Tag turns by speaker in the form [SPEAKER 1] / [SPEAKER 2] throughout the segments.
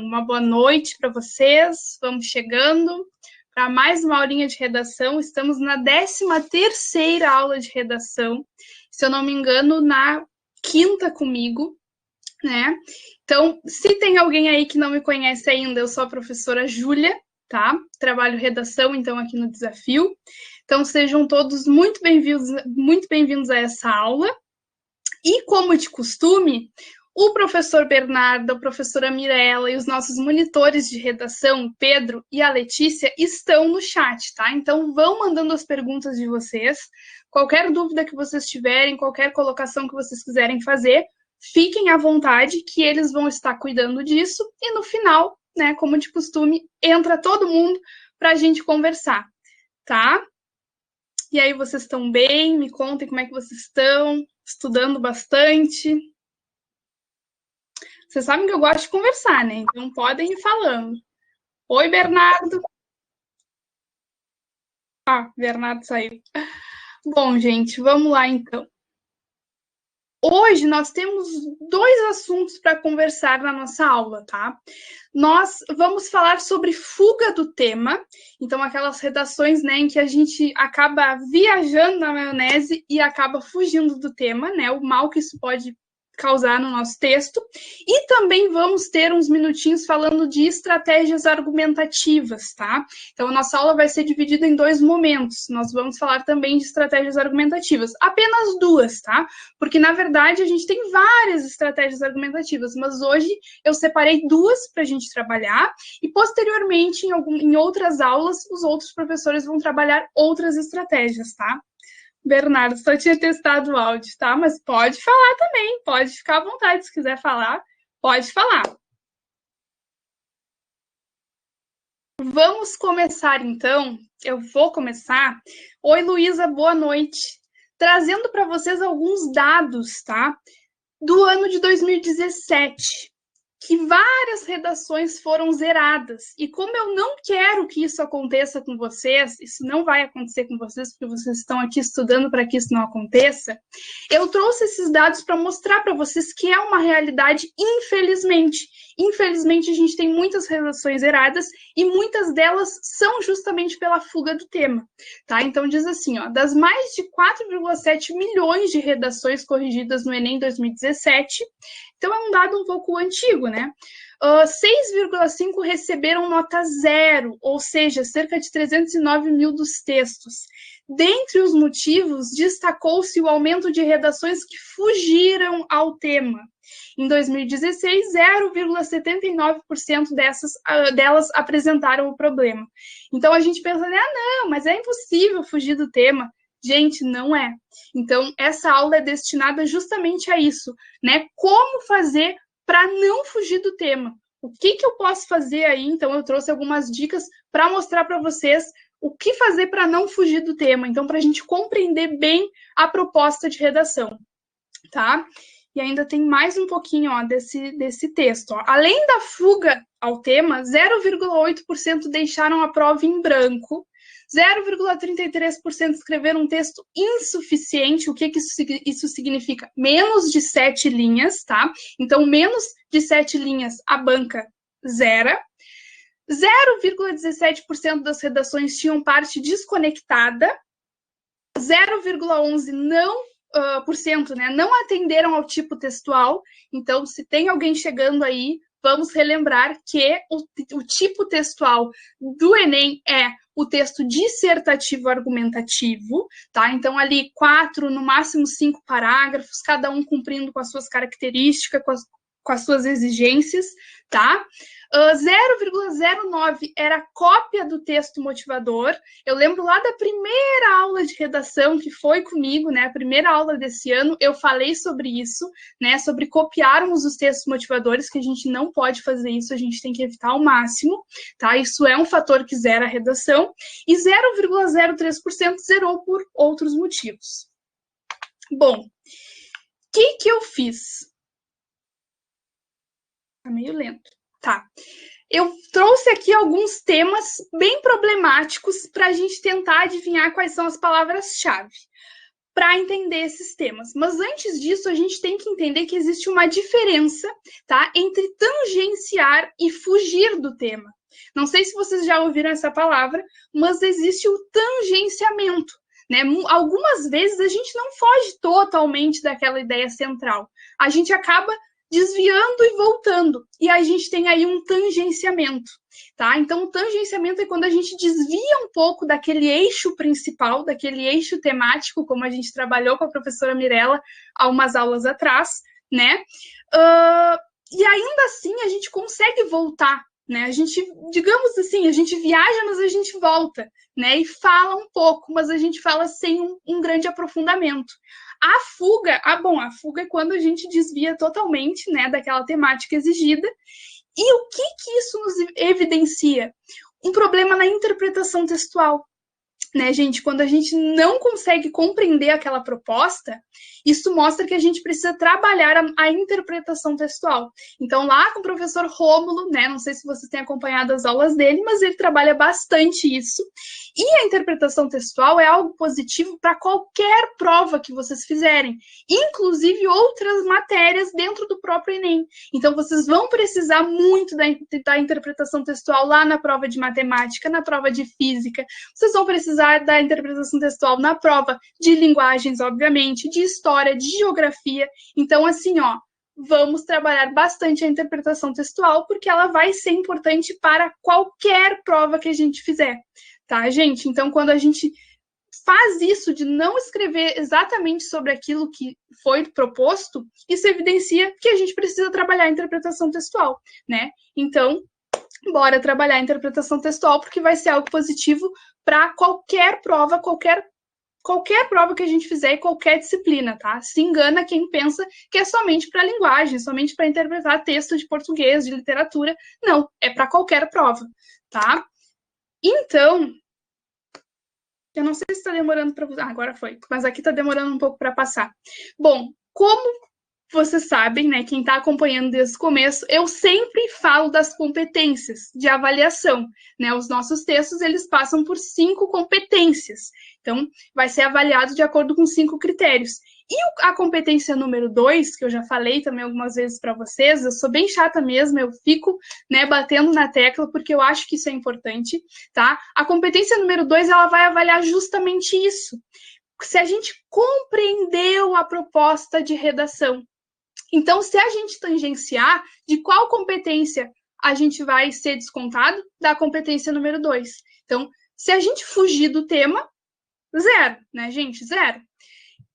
[SPEAKER 1] uma boa noite para vocês. Vamos chegando para mais uma aulinha de redação. Estamos na 13ª aula de redação. Se eu não me engano, na 5ª comigo, né? Então, se tem alguém aí que não me conhece ainda, eu sou a professora Júlia, tá? Trabalho redação, então, aqui no Desafio. Então, sejam todos muito bem-vindos a essa aula. E, como de costume, o professor Bernardo, a professora Mirella e os nossos monitores de redação, Pedro e a Letícia, estão no chat, tá? Então, vão mandando as perguntas de vocês. Qualquer dúvida que vocês tiverem, qualquer colocação que vocês quiserem fazer, fiquem à vontade, que eles vão estar cuidando disso. E no final, né, como de costume, entra todo mundo para a gente conversar, tá? E aí, vocês estão bem? Me contem como é que vocês estão, estudando bastante. Vocês sabem que eu gosto de conversar, né? Então, podem ir falando. Oi, Bernardo. Ah, Bernardo saiu. Bom, gente, vamos lá, então. Hoje nós temos 2 assuntos para conversar na nossa aula, tá? Nós vamos falar sobre fuga do tema, então aquelas redações, né, em que a gente acaba viajando na maionese e acaba fugindo do tema, né, o mal que isso pode causar no nosso texto, e também vamos ter uns minutinhos falando de estratégias argumentativas, tá? Então, a nossa aula vai ser dividida em 2 momentos. Nós vamos falar também de estratégias argumentativas, apenas 2, tá? Porque, na verdade, a gente tem várias estratégias argumentativas, mas hoje eu separei 2 para a gente trabalhar, e posteriormente, em outras aulas, os outros professores vão trabalhar outras estratégias, tá? Bernardo, só tinha testado o áudio, tá? Mas pode falar também, pode ficar à vontade, se quiser falar, pode falar. Vamos começar, então. Eu vou começar. Oi, Luísa, boa noite. Trazendo para vocês alguns dados, tá? Do ano de 2017. Que várias redações foram zeradas. E como eu não quero que isso aconteça com vocês, isso não vai acontecer com vocês, porque vocês estão aqui estudando para que isso não aconteça, eu trouxe esses dados para mostrar para vocês que é uma realidade, infelizmente. Infelizmente, a gente tem muitas redações zeradas e muitas delas são justamente pela fuga do tema, tá? Então, diz assim, ó, das mais de 4,7 milhões de redações corrigidas no Enem 2017, então é um dado um pouco antigo, né? 6,5 receberam nota 0, ou seja, cerca de 309 mil dos textos. Dentre os motivos, destacou-se o aumento de redações que fugiram ao tema. Em 2016, 0,79% delas apresentaram o problema. Então, a gente pensa, não, mas é impossível fugir do tema. Gente, não é. Então, essa aula é destinada justamente a isso, né? Como fazer para não fugir do tema? O que eu posso fazer aí? Então, eu trouxe algumas dicas para mostrar para vocês o que fazer para não fugir do tema. Então, para a gente compreender bem a proposta de redação, tá? E ainda tem mais um pouquinho, ó, desse texto. Ó. Além da fuga ao tema, 0,8% deixaram a prova em branco, 0,33% escreveram um texto insuficiente. O que isso significa? Menos de 7 linhas, tá? Então, menos de 7 linhas, a banca zera. 0,17% das redações tinham parte desconectada. 0,11% não atenderam ao tipo textual. Então, se tem alguém chegando aí, vamos relembrar que o tipo textual do Enem é o texto dissertativo argumentativo, tá? Então, ali 4, no máximo 5 parágrafos, cada um cumprindo com as suas características, com as suas exigências, tá? 0,09 era cópia do texto motivador. Eu lembro lá da primeira aula de redação que foi comigo, né? A primeira aula desse ano, eu falei sobre isso, né? Sobre copiarmos os textos motivadores, que a gente não pode fazer isso, a gente tem que evitar ao máximo, tá? Isso é um fator que zera a redação. E 0,03% zerou por outros motivos. Bom, o que eu fiz? Tá meio lento. Tá. Eu trouxe aqui alguns temas bem problemáticos para a gente tentar adivinhar quais são as palavras-chave. para entender esses temas. Mas antes disso, a gente tem que entender que existe uma diferença, tá, entre tangenciar e fugir do tema. Não sei se vocês já ouviram essa palavra, mas existe o tangenciamento, né? Algumas vezes a gente não foge totalmente daquela ideia central. A gente acaba desviando e voltando. E a gente tem aí um tangenciamento, tá? Então, o tangenciamento é quando a gente desvia um pouco daquele eixo principal, daquele eixo temático, como a gente trabalhou com a professora Mirella há umas aulas atrás, né? E ainda assim, a gente consegue voltar, né? A gente, digamos assim, a gente viaja, mas a gente volta, né? E fala um pouco, mas a gente fala sem um grande aprofundamento. A fuga, a fuga é quando a gente desvia totalmente, né, daquela temática exigida. E o que isso nos evidencia? Um problema na interpretação textual, né, gente? Quando a gente não consegue compreender aquela proposta, isso mostra que a gente precisa trabalhar a interpretação textual. Então, lá com o professor Rômulo, né, não sei se vocês têm acompanhado as aulas dele, mas ele trabalha bastante isso. E a interpretação textual é algo positivo para qualquer prova que vocês fizerem, inclusive outras matérias dentro do próprio Enem. Então, vocês vão precisar muito da interpretação textual lá na prova de matemática, na prova de física, vocês vão precisar da interpretação textual na prova de linguagens, obviamente, de história, de geografia. Então, assim, ó, vamos trabalhar bastante a interpretação textual, porque ela vai ser importante para qualquer prova que a gente fizer, tá, gente? Então, quando a gente faz isso de não escrever exatamente sobre aquilo que foi proposto, isso evidencia que a gente precisa trabalhar a interpretação textual, né? Então, bora trabalhar a interpretação textual, porque vai ser algo positivo para qualquer prova, qualquer prova que a gente fizer e qualquer disciplina, tá? Se engana quem pensa que é somente para linguagem, somente para interpretar texto de português, de literatura. Não, é para qualquer prova, tá? Então, eu não sei se está demorando para... agora foi, mas aqui está demorando um pouco para passar. Bom, como vocês sabem, né, quem está acompanhando desde o começo, eu sempre falo das competências de avaliação, né? Os nossos textos, eles passam por 5 competências. Então, vai ser avaliado de acordo com 5 critérios. E a competência número 2, que eu já falei também algumas vezes para vocês, eu sou bem chata mesmo, eu fico, né, batendo na tecla, porque eu acho que isso é importante, tá? A competência número 2, ela vai avaliar justamente isso. Se a gente compreendeu a proposta de redação. Então, se a gente tangenciar, de qual competência a gente vai ser descontado? Da competência número 2. Então, se a gente fugir do tema, 0, né, gente? 0.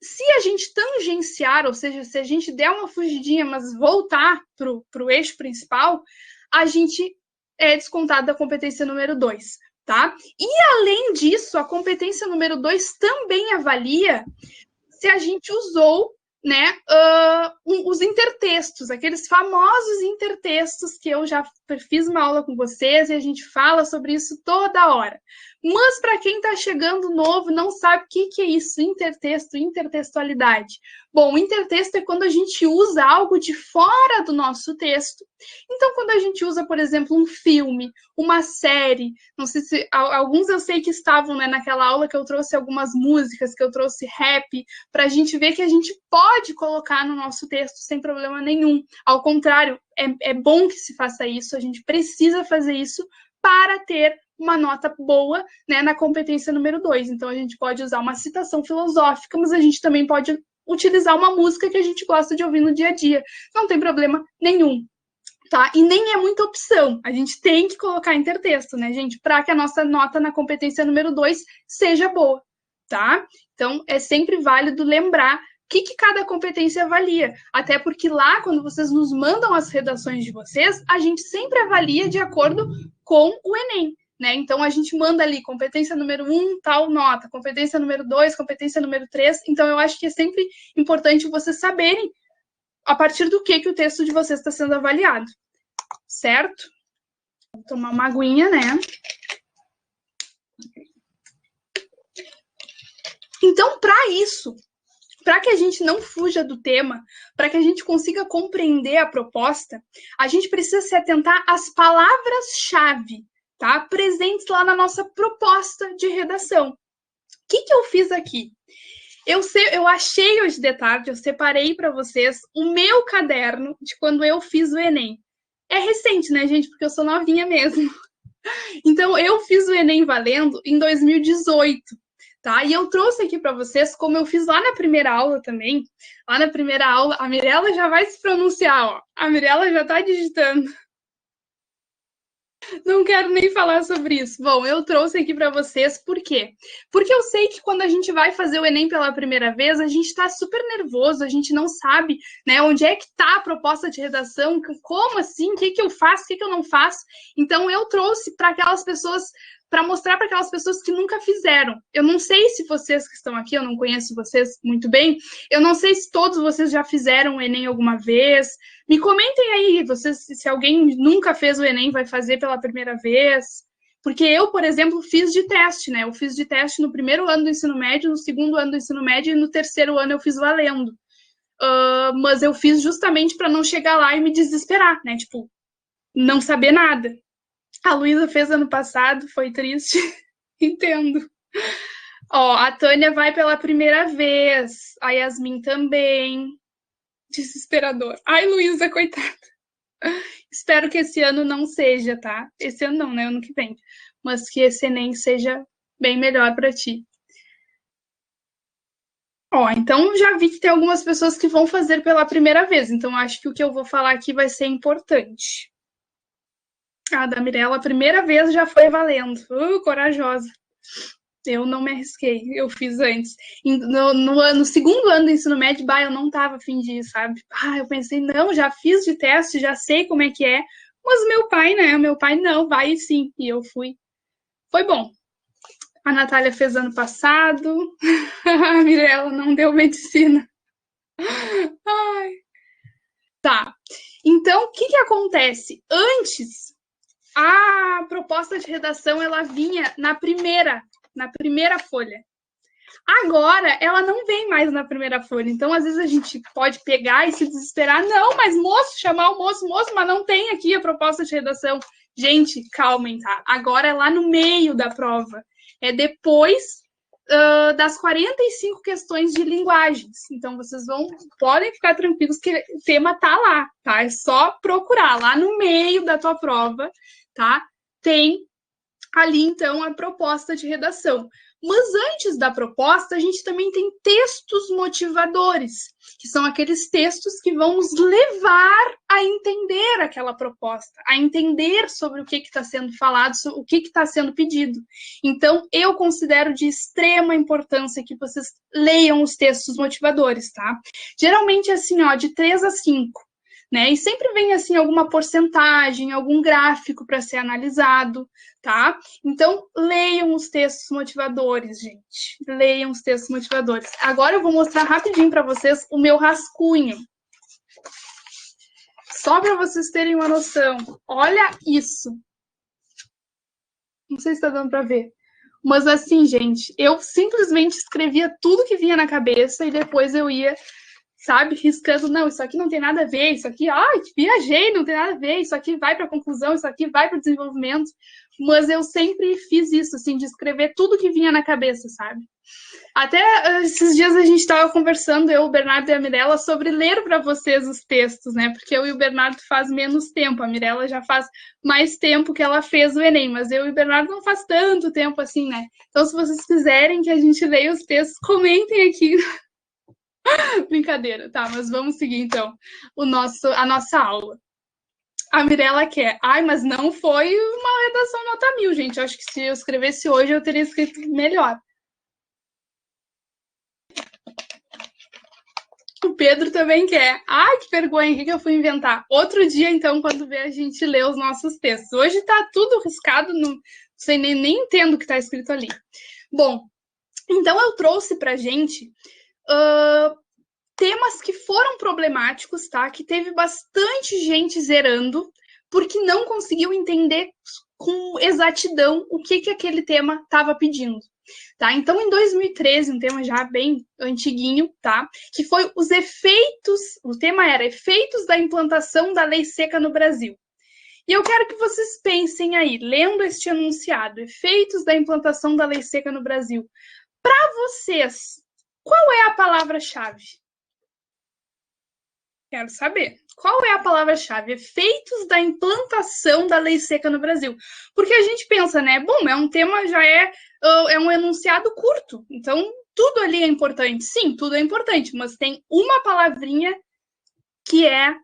[SPEAKER 1] Se a gente tangenciar, ou seja, se a gente der uma fugidinha, mas voltar para o eixo principal, a gente é descontado da competência número 2, tá? E, além disso, a competência número 2 também avalia se a gente usou, né, os intertextos, aqueles famosos intertextos que eu já fiz uma aula com vocês e a gente fala sobre isso toda hora. Mas para quem está chegando novo, não sabe o que é isso, intertexto, intertextualidade. Bom, o intertexto é quando a gente usa algo de fora do nosso texto. Então, quando a gente usa, por exemplo, um filme, uma série, não sei se alguns eu sei que estavam, né, naquela aula que eu trouxe algumas músicas, que eu trouxe rap, para a gente ver que a gente pode colocar no nosso texto sem problema nenhum. Ao contrário, é bom que se faça isso, a gente precisa fazer isso para ter uma nota boa, né, na competência número 2. Então, a gente pode usar uma citação filosófica, mas a gente também pode utilizar uma música que a gente gosta de ouvir no dia a dia. Não tem problema nenhum, tá? E nem é muita opção. A gente tem que colocar intertexto, né, gente? Para que a nossa nota na competência número 2 seja boa, tá? Então, é sempre válido lembrar o que cada competência avalia. Até porque lá, quando vocês nos mandam as redações de vocês, a gente sempre avalia de acordo com o Enem. Né? Então, a gente manda ali competência número 1, tal nota, competência número 2, competência número 3. Então, eu acho que é sempre importante vocês saberem a partir do que o texto de vocês está sendo avaliado. Certo? Vou tomar uma aguinha, né? Então, para isso, para que a gente não fuja do tema, para que a gente consiga compreender a proposta, a gente precisa se atentar às palavras-chave, tá? Presentes lá na nossa proposta de redação. O que eu fiz aqui? Eu achei hoje de tarde, eu separei para vocês o meu caderno de quando eu fiz o Enem. É recente, né, gente? Porque eu sou novinha mesmo. Então, eu fiz o Enem valendo em 2018, tá? E eu trouxe aqui para vocês, como eu fiz lá na primeira aula também. Lá na primeira aula, a Mirella já vai se pronunciar, ó. A Mirella já tá digitando. Não quero nem falar sobre isso. Bom, eu trouxe aqui para vocês, por quê? Porque eu sei que quando a gente vai fazer o Enem pela primeira vez, a gente está super nervoso, a gente não sabe, né, onde é que está a proposta de redação, como assim, o que que eu faço, o que que eu não faço. Então, eu trouxe para aquelas pessoas, para mostrar para aquelas pessoas que nunca fizeram. Eu não sei se vocês que estão aqui, eu não conheço vocês muito bem, eu não sei se todos vocês já fizeram o Enem alguma vez. Me comentem aí, vocês, se alguém nunca fez o Enem, vai fazer pela primeira vez. Porque eu, por exemplo, fiz de teste, né? Eu fiz de teste no primeiro ano do ensino médio, no segundo ano do ensino médio e no terceiro ano eu fiz valendo. Mas eu fiz justamente para não chegar lá e me desesperar, né? Tipo, não saber nada. A Luísa fez ano passado, foi triste. Entendo. Ó, a Tânia vai pela primeira vez, a Yasmin também. Desesperador. Ai, Luísa, coitada. Espero que esse ano não seja, tá? Esse ano não, né? Ano que vem. Mas que esse Enem seja bem melhor para ti. Ó, então já vi que tem algumas pessoas que vão fazer pela primeira vez, então acho que o que eu vou falar aqui vai ser importante. A da Mirella, a primeira vez já foi valendo. Corajosa. Eu não me arrisquei, eu fiz antes. No segundo ano do ensino médio, eu não tava afim de ir, sabe? Eu pensei, não, já fiz de teste, já sei como é que é. Mas meu pai, né? Meu pai, não, vai sim. E eu fui. Foi bom. A Natália fez ano passado. A Mirella não deu medicina. Ai. Tá. Então, o que que acontece? Antes, a proposta de redação, ela vinha na primeira folha. Agora, ela não vem mais na primeira folha. Então, às vezes a gente pode pegar e se desesperar. Não, mas moço, chamar o moço, mas não tem aqui a proposta de redação. Gente, calmem, tá? Agora é lá no meio da prova. É depois das 45 questões de linguagens. Então, vocês podem ficar tranquilos que o tema tá lá, tá? É só procurar lá no meio da tua prova, tá? Tem ali, então, a proposta de redação. Mas antes da proposta, a gente também tem textos motivadores, que são aqueles textos que vão nos levar a entender aquela proposta, a entender sobre o que está sendo falado, o que está sendo pedido. Então, eu considero de extrema importância que vocês leiam os textos motivadores, tá? Geralmente, assim, ó, de 3 a 5. Né? E sempre vem assim alguma porcentagem, algum gráfico para ser analisado, tá? Então, leiam os textos motivadores, gente. Leiam os textos motivadores. Agora eu vou mostrar rapidinho para vocês o meu rascunho. Só para vocês terem uma noção. Olha isso. Não sei se está dando para ver. Mas assim, gente, eu simplesmente escrevia tudo que vinha na cabeça e depois eu ia, sabe, riscando, não, isso aqui não tem nada a ver, isso aqui, viajei, não tem nada a ver, isso aqui vai para a conclusão, isso aqui vai para o desenvolvimento, mas eu sempre fiz isso, assim, de escrever tudo que vinha na cabeça, sabe? Até esses dias a gente estava conversando, eu, o Bernardo e a Mirella, sobre ler para vocês os textos, né? Porque eu e o Bernardo faz menos tempo, a Mirella já faz mais tempo que ela fez o Enem, mas eu e o Bernardo não faz tanto tempo assim, né? Então, se vocês quiserem que a gente leia os textos, comentem aqui. Brincadeira, tá? Mas vamos seguir, então, a nossa aula. A Mirella quer. Mas não foi uma redação nota 1000, gente. Eu acho que se eu escrevesse hoje, eu teria escrito melhor. O Pedro também quer. Que vergonha, o que eu fui inventar? Outro dia, então, quando vê a gente ler os nossos textos. Hoje tá tudo riscado, não sei, nem entendo o que tá escrito ali. Bom, então eu trouxe pra gente temas que foram problemáticos, tá? Que teve bastante gente zerando, porque não conseguiu entender com exatidão o que aquele tema estava pedindo. Tá? Então, em 2013, um tema já bem antiguinho, tá? Que foi os efeitos, o tema era efeitos da implantação da lei seca no Brasil. E eu quero que vocês pensem aí, lendo este enunciado, efeitos da implantação da lei seca no Brasil. Para vocês, Qual é a palavra-chave? Quero saber. Qual é a palavra-chave? Efeitos da implantação da lei seca no Brasil. Porque a gente pensa, né? Bom, é um tema, é um enunciado curto. Então, tudo ali é importante. Sim, tudo é importante. Mas tem uma palavrinha que é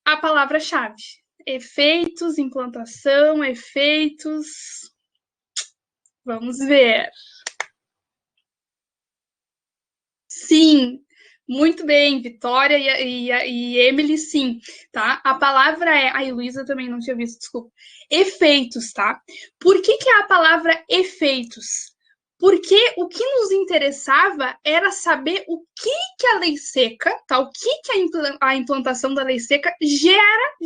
[SPEAKER 1] a palavra-chave. Efeitos, implantação, efeitos. Vamos ver. Sim, muito bem, Vitória e Emily, sim, tá? A palavra é. Ai, Luísa também não tinha visto, desculpa. Efeitos, tá? Por que é a palavra efeitos? Porque o que nos interessava era saber o que a lei seca, tá? O que a implantação da lei seca gera,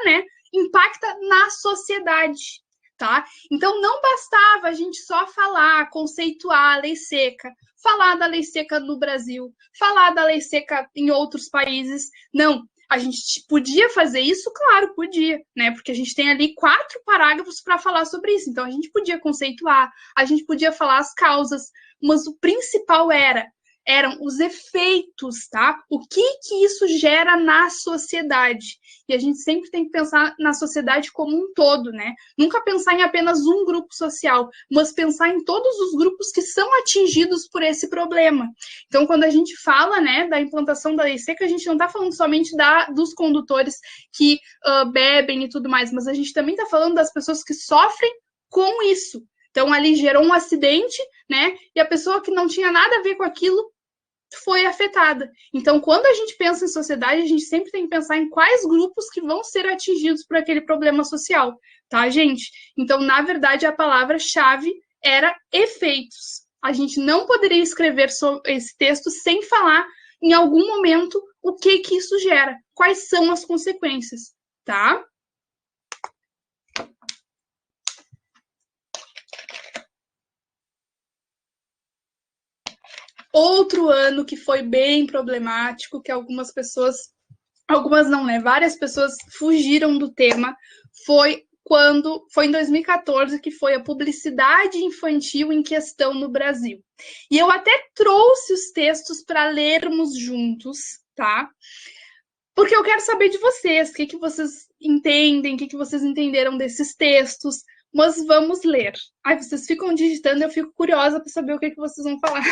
[SPEAKER 1] né? Impacta na sociedade, tá? Então não bastava a gente só falar, conceituar a lei seca, falar da lei seca no Brasil, falar da lei seca em outros países. Não, a gente podia fazer isso? Claro, podia, né? Porque a gente tem ali 4 parágrafos para falar sobre isso. Então, a gente podia conceituar, a gente podia falar as causas, mas o principal eram os efeitos, tá? O que isso gera na sociedade. E a gente sempre tem que pensar na sociedade como um todo, né? Nunca pensar em apenas um grupo social, mas pensar em todos os grupos que são atingidos por esse problema. Então, quando a gente fala, né, da implantação da lei seca, a gente não está falando somente dos condutores que bebem e tudo mais, mas a gente também está falando das pessoas que sofrem com isso. Então, ali gerou um acidente, né, e a pessoa que não tinha nada a ver com aquilo foi afetada. Então, quando a gente pensa em sociedade, a gente sempre tem que pensar em quais grupos que vão ser atingidos por aquele problema social, tá, gente? Então, na verdade, a palavra-chave era efeitos. A gente não poderia escrever esse texto sem falar, em algum momento, o que isso gera, quais são as consequências, tá? Outro ano que foi bem problemático, que algumas não, né? Várias pessoas fugiram do tema, foi em 2014, que foi a publicidade infantil em questão no Brasil. E eu até trouxe os textos para lermos juntos, tá? Porque eu quero saber de vocês, o que vocês entendem, o que vocês entenderam desses textos, mas vamos ler. Ai, vocês ficam digitando, eu fico curiosa para saber o que vocês vão falar.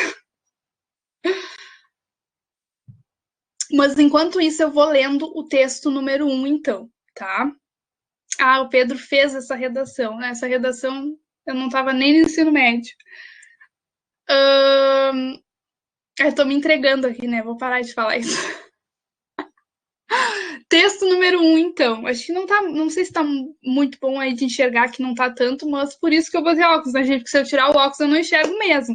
[SPEAKER 1] Mas enquanto isso, eu vou lendo o texto número 1, então, tá? Ah, o Pedro fez essa redação, né? Essa redação eu não estava nem no ensino médio. Eu tô me entregando aqui, né? Vou parar de falar isso. Texto número 1, então. Acho que não sei se tá muito bom aí de enxergar, que não tá tanto, mas por isso que eu vou ter óculos, né, gente? Porque se eu tirar o óculos, eu não enxergo mesmo.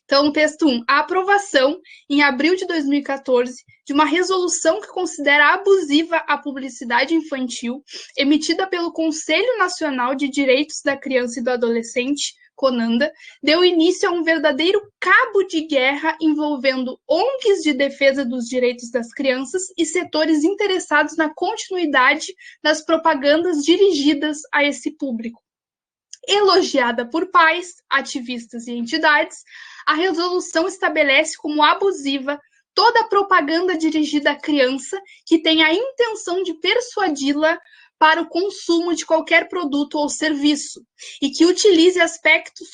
[SPEAKER 1] Então, texto 1. A aprovação, em abril de 2014, de uma resolução que considera abusiva a publicidade infantil, emitida pelo Conselho Nacional de Direitos da Criança e do Adolescente, CONANDA, deu início a um verdadeiro cabo de guerra envolvendo ONGs de defesa dos direitos das crianças e setores interessados na continuidade das propagandas dirigidas a esse público. Elogiada por pais, ativistas e entidades, a resolução estabelece como abusiva toda propaganda dirigida à criança que tem a intenção de persuadi-la para o consumo de qualquer produto ou serviço, e que utilize aspectos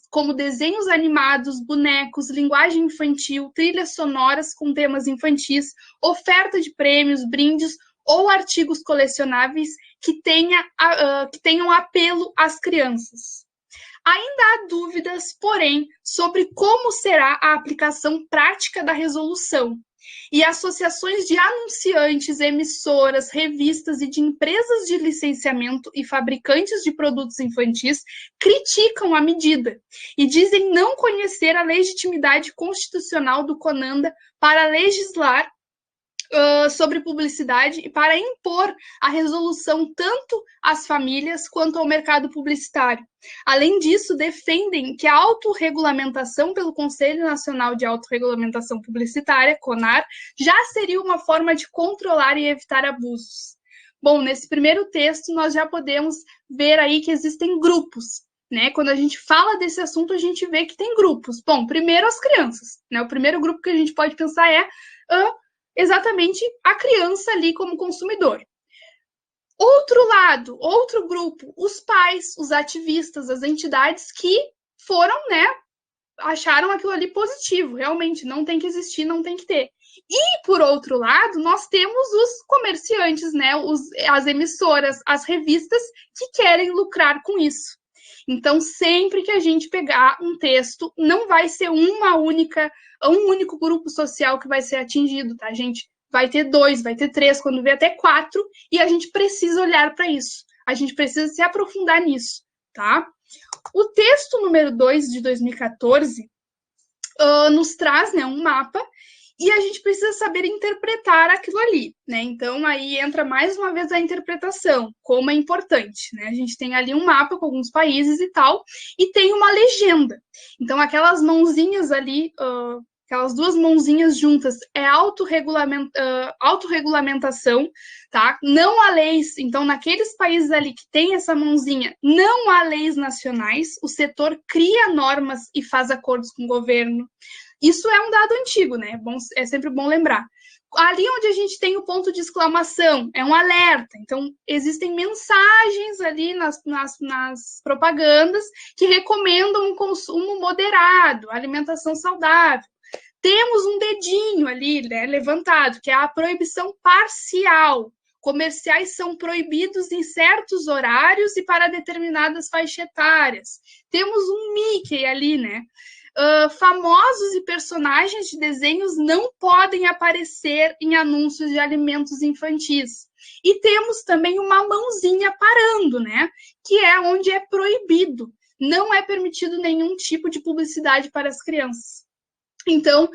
[SPEAKER 1] como desenhos animados, bonecos, linguagem infantil, trilhas sonoras com temas infantis, oferta de prêmios, brindes ou artigos colecionáveis que tenham apelo às crianças. Ainda há dúvidas, porém, sobre como será a aplicação prática da resolução, e associações de anunciantes, emissoras, revistas e de empresas de licenciamento e fabricantes de produtos infantis criticam a medida e dizem não conhecer a legitimidade constitucional do CONANDA para legislar sobre publicidade e para impor a resolução tanto às famílias quanto ao mercado publicitário. Além disso, defendem que a autorregulamentação pelo Conselho Nacional de Autorregulamentação Publicitária, CONAR, já seria uma forma de controlar e evitar abusos. Bom, nesse primeiro texto, nós já podemos ver aí que existem grupos, né? Quando a gente fala desse assunto, a gente vê que tem grupos. Bom, primeiro as crianças, né? O primeiro grupo que a gente pode pensar é exatamente a criança ali como consumidor. Outro lado, outro grupo, os pais, os ativistas, as entidades que foram, né, acharam aquilo ali positivo, realmente, não tem que existir, não tem que ter. E, por outro lado, nós temos os comerciantes, né, as emissoras, as revistas que querem lucrar com isso. Então, sempre que a gente pegar um texto, não vai ser um único grupo social que vai ser atingido, tá, gente? Vai ter 2, vai ter 3, quando vê até 4, e a gente precisa olhar para isso. A gente precisa se aprofundar nisso, tá? O texto número 2 de 2014 nos traz, né, um mapa e a gente precisa saber interpretar aquilo ali, né? Então, aí entra mais uma vez a interpretação, como é importante, né? A gente tem ali um mapa com alguns países e tal, e tem uma legenda. Então, aquelas mãozinhas ali, aquelas duas mãozinhas juntas, é autorregulamentação, tá? Não há leis, então, naqueles países ali que tem essa mãozinha, não há leis nacionais, o setor cria normas e faz acordos com o governo. Isso é um dado antigo, né? É sempre bom lembrar. Ali onde a gente tem o ponto de exclamação, é um alerta. Então, existem mensagens ali nas propagandas que recomendam um consumo moderado, alimentação saudável. Temos um dedinho ali, né, levantado, que é a proibição parcial. Comerciais são proibidos em certos horários e para determinadas faixas etárias. Temos um Mickey ali, né? Famosos e personagens de desenhos não podem aparecer em anúncios de alimentos infantis. E temos também uma mãozinha parando, né? Que é onde é proibido. Não é permitido nenhum tipo de publicidade para as crianças. Então,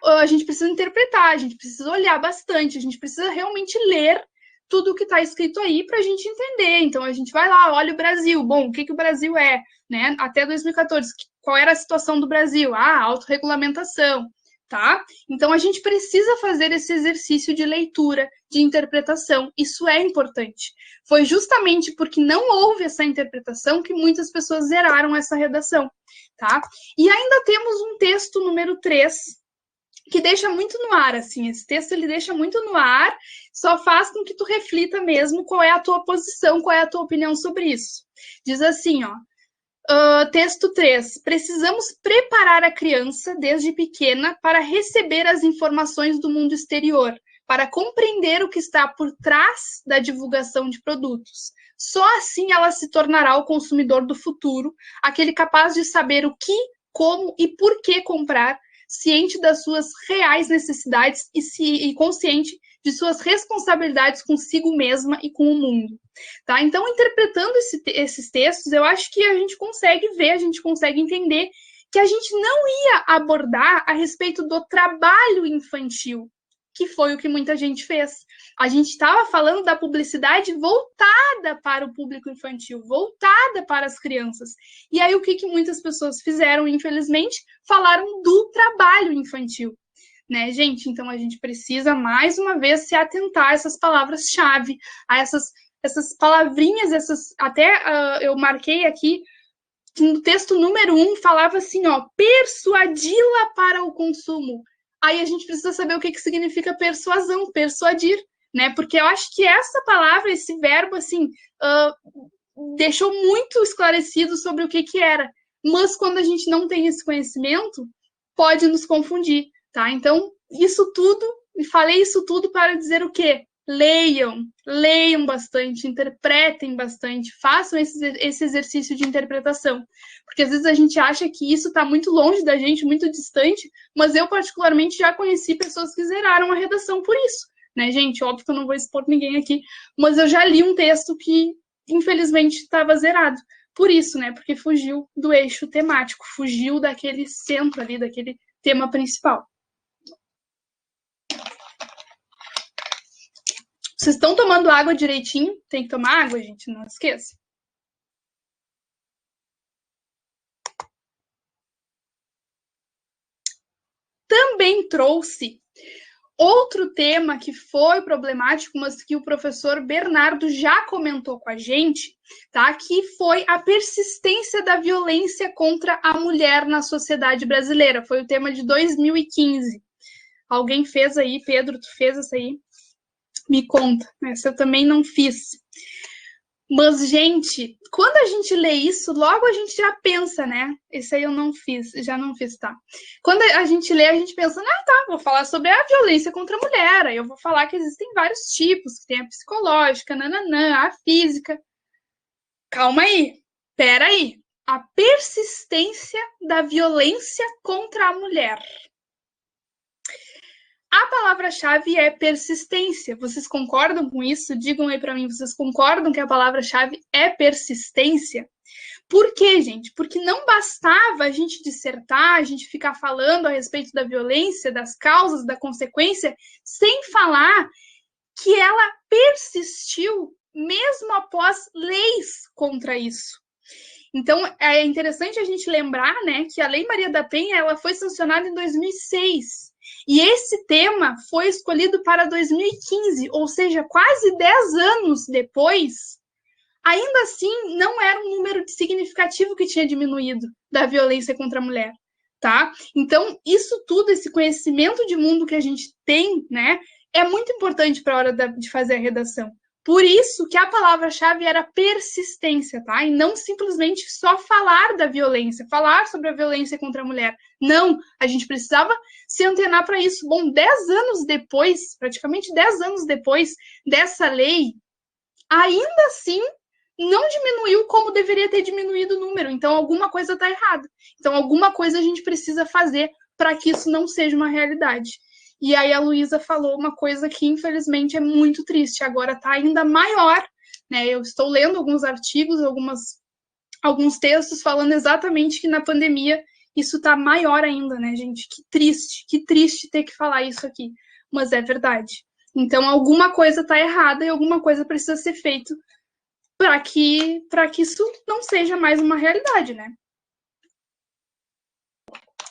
[SPEAKER 1] a gente precisa interpretar, a gente precisa olhar bastante, a gente precisa realmente ler tudo o que está escrito aí para a gente entender. Então, a gente vai lá, olha o Brasil. Bom, o que o Brasil é? Né? Até 2014, qual era a situação do Brasil? Autorregulamentação, tá? Então, a gente precisa fazer esse exercício de leitura, de interpretação. Isso é importante. Foi justamente porque não houve essa interpretação que muitas pessoas zeraram essa redação, tá? E ainda temos um texto número 3, que deixa muito no ar, assim, esse texto ele deixa muito no ar, só faz com que tu reflita mesmo qual é a tua posição, qual é a tua opinião sobre isso. Diz assim, ó, texto 3, precisamos preparar a criança desde pequena para receber as informações do mundo exterior, para compreender o que está por trás da divulgação de produtos. Só assim ela se tornará o consumidor do futuro, aquele capaz de saber o que, como e por que comprar, ciente das suas reais necessidades e consciente de suas responsabilidades consigo mesma e com o mundo. Tá? Então, interpretando esses textos, eu acho que a gente consegue ver, a gente consegue entender que a gente não ia abordar a respeito do trabalho infantil, que foi o que muita gente fez. A gente estava falando da publicidade voltada para o público infantil, voltada para as crianças. E aí o que muitas pessoas fizeram, infelizmente? Falaram do trabalho infantil. Né, gente? Então a gente precisa, mais uma vez, se atentar a essas palavras-chave, a essas palavrinhas, até eu marquei aqui, que no texto número 1 falava assim, ó, persuadi-la para o consumo. Aí a gente precisa saber o que significa persuasão, persuadir, né? Porque eu acho que essa palavra, esse verbo, assim, deixou muito esclarecido sobre o que era. Mas quando a gente não tem esse conhecimento, pode nos confundir, tá? Então, isso tudo, e falei isso tudo para dizer o quê? Leiam bastante, interpretem bastante, façam esse exercício de interpretação. Porque às vezes a gente acha que isso está muito longe da gente, muito distante, mas eu particularmente já conheci pessoas que zeraram a redação por isso, né, gente? Óbvio que eu não vou expor ninguém aqui, mas eu já li um texto que, infelizmente, estava zerado. Por isso, né? Porque fugiu do eixo temático, fugiu daquele centro ali, daquele tema principal. Vocês estão tomando água direitinho? Tem que tomar água, gente, não esqueça. Também trouxe Outro tema que foi problemático, mas que o professor Bernardo já comentou com a gente, tá? Que foi a persistência da violência contra a mulher na sociedade brasileira. Foi o tema de 2015. Alguém fez aí, Pedro, tu fez essa aí? Me conta. Essa eu também não fiz. Mas, gente, quando a gente lê isso, logo a gente já pensa, né? Esse aí eu não fiz, já não fiz, tá? Quando a gente lê, a gente pensa, tá, vou falar sobre a violência contra a mulher, aí eu vou falar que existem vários tipos, que tem a psicológica, nananã, a física. Calma aí, peraí. A persistência da violência contra a mulher. A palavra-chave é persistência. Vocês concordam com isso? Digam aí para mim, vocês concordam que a palavra-chave é persistência? Por quê, gente? Porque não bastava a gente dissertar, a gente ficar falando a respeito da violência, das causas, da consequência, sem falar que ela persistiu mesmo após leis contra isso. Então, é interessante a gente lembrar, né, que a Lei Maria da Penha ela foi sancionada em 2006. E esse tema foi escolhido para 2015, ou seja, quase 10 anos depois. Ainda assim, não era um número significativo que tinha diminuído da violência contra a mulher, tá? Então, isso tudo, esse conhecimento de mundo que a gente tem, né, é muito importante para a hora de fazer a redação. Por isso que a palavra-chave era persistência, tá? E não simplesmente só falar da violência, falar sobre a violência contra a mulher. Não, a gente precisava se antenar para isso. Bom, 10 anos depois, praticamente 10 anos depois dessa lei, ainda assim, não diminuiu como deveria ter diminuído o número. Então, alguma coisa está errada. Então, alguma coisa a gente precisa fazer para que isso não seja uma realidade. E aí a Luísa falou uma coisa que, infelizmente, é muito triste. Agora está ainda maior, né? Eu estou lendo alguns artigos, alguns textos falando exatamente que na pandemia isso está maior ainda, né, gente? Que triste ter que falar isso aqui. Mas é verdade. Então, alguma coisa está errada e alguma coisa precisa ser feito para que isso não seja mais uma realidade, né?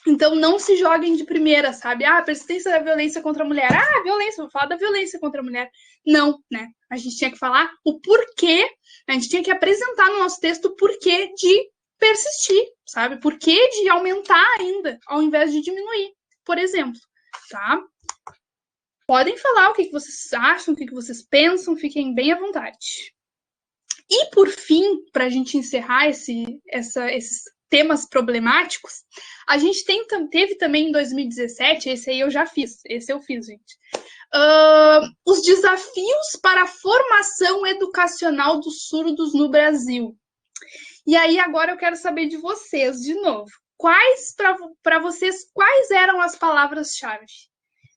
[SPEAKER 1] Então, não se joguem de primeira, sabe? Persistência da violência contra a mulher. Violência, vou falar da violência contra a mulher. Não, né? A gente tinha que falar o porquê, a gente tinha que apresentar no nosso texto o porquê de persistir, sabe? Porquê de aumentar ainda, ao invés de diminuir, por exemplo, tá? Podem falar o que vocês acham, o que vocês pensam, fiquem bem à vontade. E, por fim, para a gente encerrar esses temas problemáticos, a gente teve também em 2017, esse aí eu já fiz, gente. Os desafios para a formação educacional dos surdos no Brasil. E aí, agora eu quero saber de vocês, de novo. Para vocês, quais eram as palavras-chave?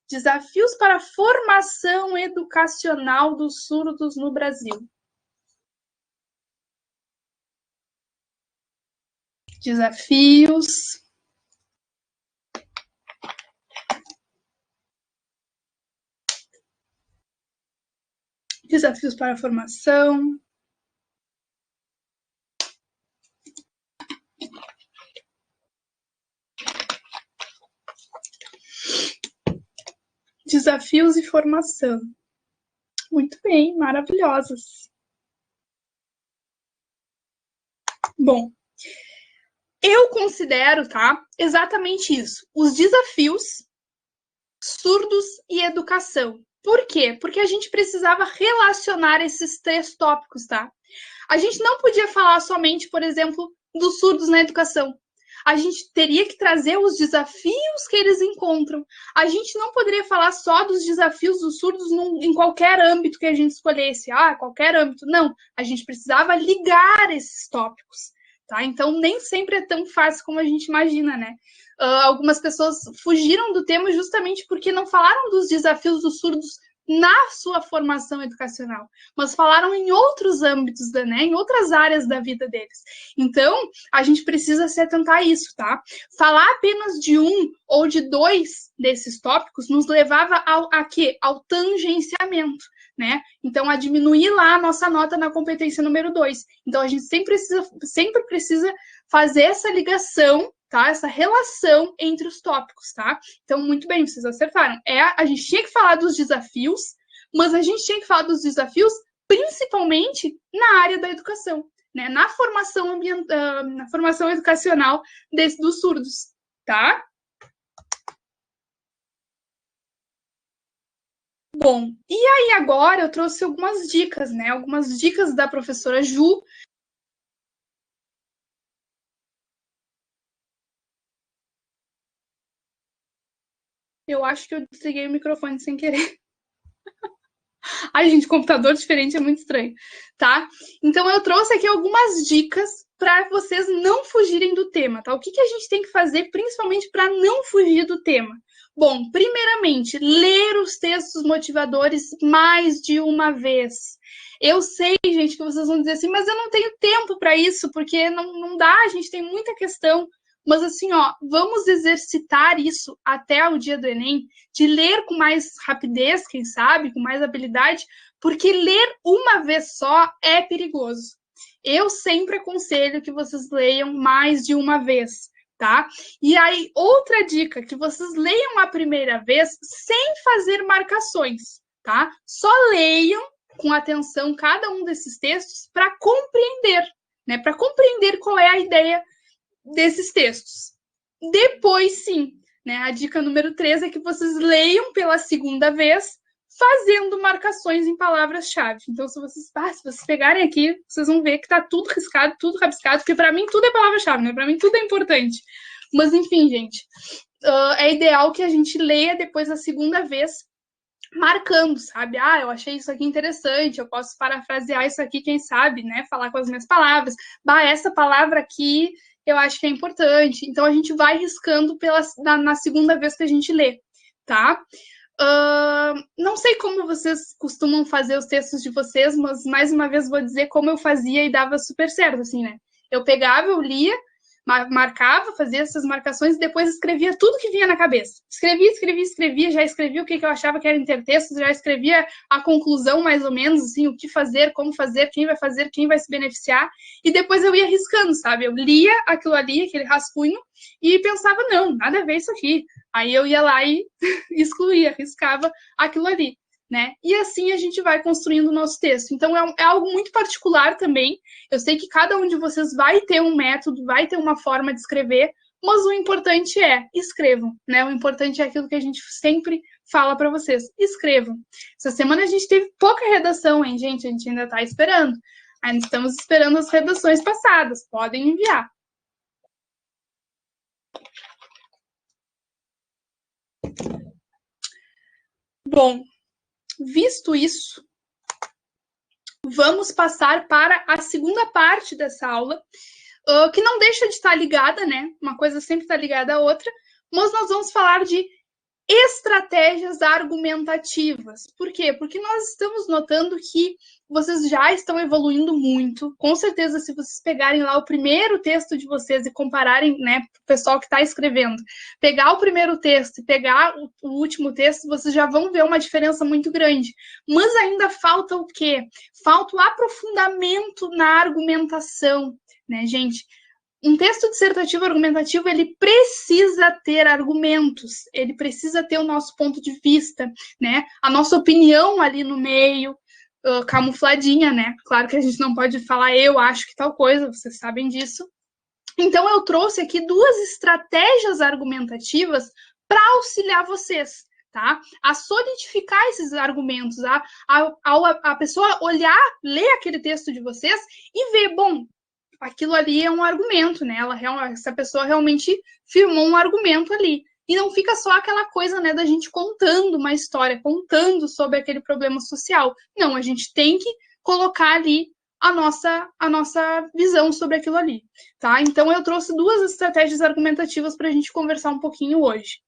[SPEAKER 1] Desafios para a formação educacional dos surdos no Brasil. Desafios. Desafios para a formação. Desafios e formação. Muito bem, maravilhosas. Bom, eu considero, tá, exatamente isso. Os desafios, surdos e educação. Por quê? Porque a gente precisava relacionar esses 3 tópicos, tá? A gente não podia falar somente, por exemplo, dos surdos na educação. A gente teria que trazer os desafios que eles encontram. A gente não poderia falar só dos desafios dos surdos em qualquer âmbito que a gente escolhesse. Qualquer âmbito. Não, a gente precisava ligar esses tópicos, tá? Então, nem sempre é tão fácil como a gente imagina, né? Algumas pessoas fugiram do tema justamente porque não falaram dos desafios dos surdos na sua formação educacional, mas falaram em outros âmbitos, né, em outras áreas da vida deles. Então, a gente precisa se atentar a isso, tá? Falar apenas de um ou de 2 desses tópicos nos levava ao tangenciamento, né? Então, a diminuir lá a nossa nota na competência número 2. Então, a gente sempre precisa fazer essa ligação, tá? Essa relação entre os tópicos, tá? Então, muito bem, vocês acertaram. A gente tinha que falar dos desafios, mas a gente tinha que falar dos desafios principalmente na área da educação, né? Na formação na formação educacional dos surdos, tá? Bom, e aí agora eu trouxe algumas dicas, né? Algumas dicas da professora Ju. Eu acho que eu desliguei o microfone sem querer. Ai, gente, computador diferente é muito estranho, tá? Então eu trouxe aqui algumas dicas para vocês não fugirem do tema, tá? O que a gente tem que fazer, principalmente para não fugir do tema? Bom, primeiramente, ler os textos motivadores mais de uma vez. Eu sei, gente, que vocês vão dizer assim, mas eu não tenho tempo para isso, porque não dá, a gente tem muita questão. Mas assim, ó, vamos exercitar isso até o dia do Enem, de ler com mais rapidez, quem sabe, com mais habilidade, porque ler uma vez só é perigoso. Eu sempre aconselho que vocês leiam mais de uma vez, tá? E aí, outra dica, que vocês leiam a primeira vez sem fazer marcações, tá? Só leiam com atenção cada um desses textos para compreender, né? Para compreender qual é a ideia desses textos. Depois, sim, né? A dica número 3 é que vocês leiam pela segunda vez, fazendo marcações em palavras-chave. Então, se vocês pegarem aqui, vocês vão ver que tá tudo riscado, tudo rabiscado, porque para mim tudo é palavra-chave, né? Para mim tudo é importante. Mas, enfim, gente, é ideal que a gente leia depois da segunda vez, marcando, sabe? Ah, eu achei isso aqui interessante, eu posso parafrasear isso aqui, quem sabe, né? Falar com as minhas palavras. Bah, essa palavra aqui eu acho que é importante. Então, a gente vai riscando na segunda vez que a gente lê, tá? Não sei como vocês costumam fazer os textos de vocês, mas mais uma vez vou dizer como eu fazia e dava super certo, assim, né? Eu pegava, eu lia, marcava, fazia essas marcações e depois escrevia tudo que vinha na cabeça. Escrevia, já escrevia o que eu achava que era intertexto, já escrevia a conclusão, mais ou menos, assim, o que fazer, como fazer, quem vai se beneficiar, e depois eu ia riscando, sabe? Eu lia aquilo ali, aquele rascunho, e pensava, não, nada a ver isso aqui. Aí eu ia lá e excluía, riscava aquilo ali, né? E assim a gente vai construindo o nosso texto. Então, é algo muito particular também. Eu sei que cada um de vocês vai ter um método, vai ter uma forma de escrever, mas o importante é, escrevam, né? O importante é aquilo que a gente sempre fala para vocês, escrevam. Essa semana a gente teve pouca redação, hein, gente? A gente ainda está esperando. Ainda estamos esperando as redações passadas. Podem enviar. Bom, visto isso, vamos passar para a segunda parte dessa aula, que não deixa de estar ligada, né? Uma coisa sempre está ligada à outra, mas nós vamos falar de estratégias argumentativas. Por quê? Porque nós estamos notando que vocês já estão evoluindo muito. Com certeza, se vocês pegarem lá o primeiro texto de vocês e compararem, né, para o pessoal que está escrevendo, pegar o primeiro texto e pegar o último texto, vocês já vão ver uma diferença muito grande. Mas ainda falta o quê? Falta o aprofundamento na argumentação, né, gente? Um texto dissertativo argumentativo, ele precisa ter argumentos, ele precisa ter o nosso ponto de vista, né? A nossa opinião ali no meio, camufladinha, né? Claro que a gente não pode falar eu acho que tal coisa, vocês sabem disso. Então, eu trouxe aqui 2 estratégias argumentativas para auxiliar vocês, tá? A solidificar esses argumentos, a pessoa olhar, ler aquele texto de vocês e ver, bom, aquilo ali é um argumento, né? Essa pessoa realmente firmou um argumento ali. E não fica só aquela coisa, né, da gente contando uma história, contando sobre aquele problema social. Não, a gente tem que colocar ali a nossa visão sobre aquilo ali, tá? Então, eu trouxe 2 estratégias argumentativas para a gente conversar um pouquinho hoje.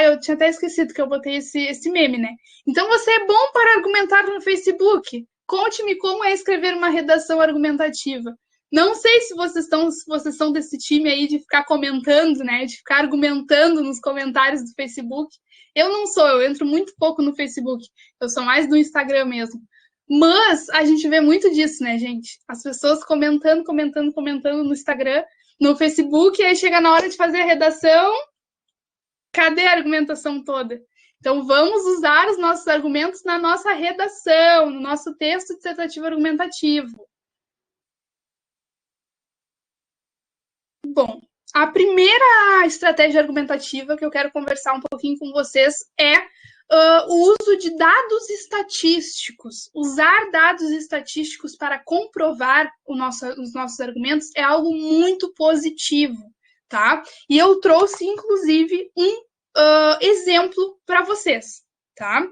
[SPEAKER 1] Eu tinha até esquecido que eu botei esse meme, né? Então, você é bom para argumentar no Facebook? Conte-me como é escrever uma redação argumentativa. Não sei se vocês são desse time aí de ficar comentando, né? De ficar argumentando nos comentários do Facebook. Eu não sou, eu entro muito pouco no Facebook. Eu sou mais do Instagram mesmo. Mas a gente vê muito disso, né, gente? As pessoas comentando no Instagram. no Facebook, e aí chega na hora de fazer a redação, cadê a argumentação toda? Então, vamos usar os nossos argumentos na nossa redação, no nosso texto dissertativo argumentativo. Bom, a primeira estratégia argumentativa que eu quero conversar um pouquinho com vocês é o uso de dados estatísticos. Usar dados estatísticos para comprovar os nossos argumentos é algo muito positivo, tá? E eu trouxe, inclusive, um exemplo para vocês, tá?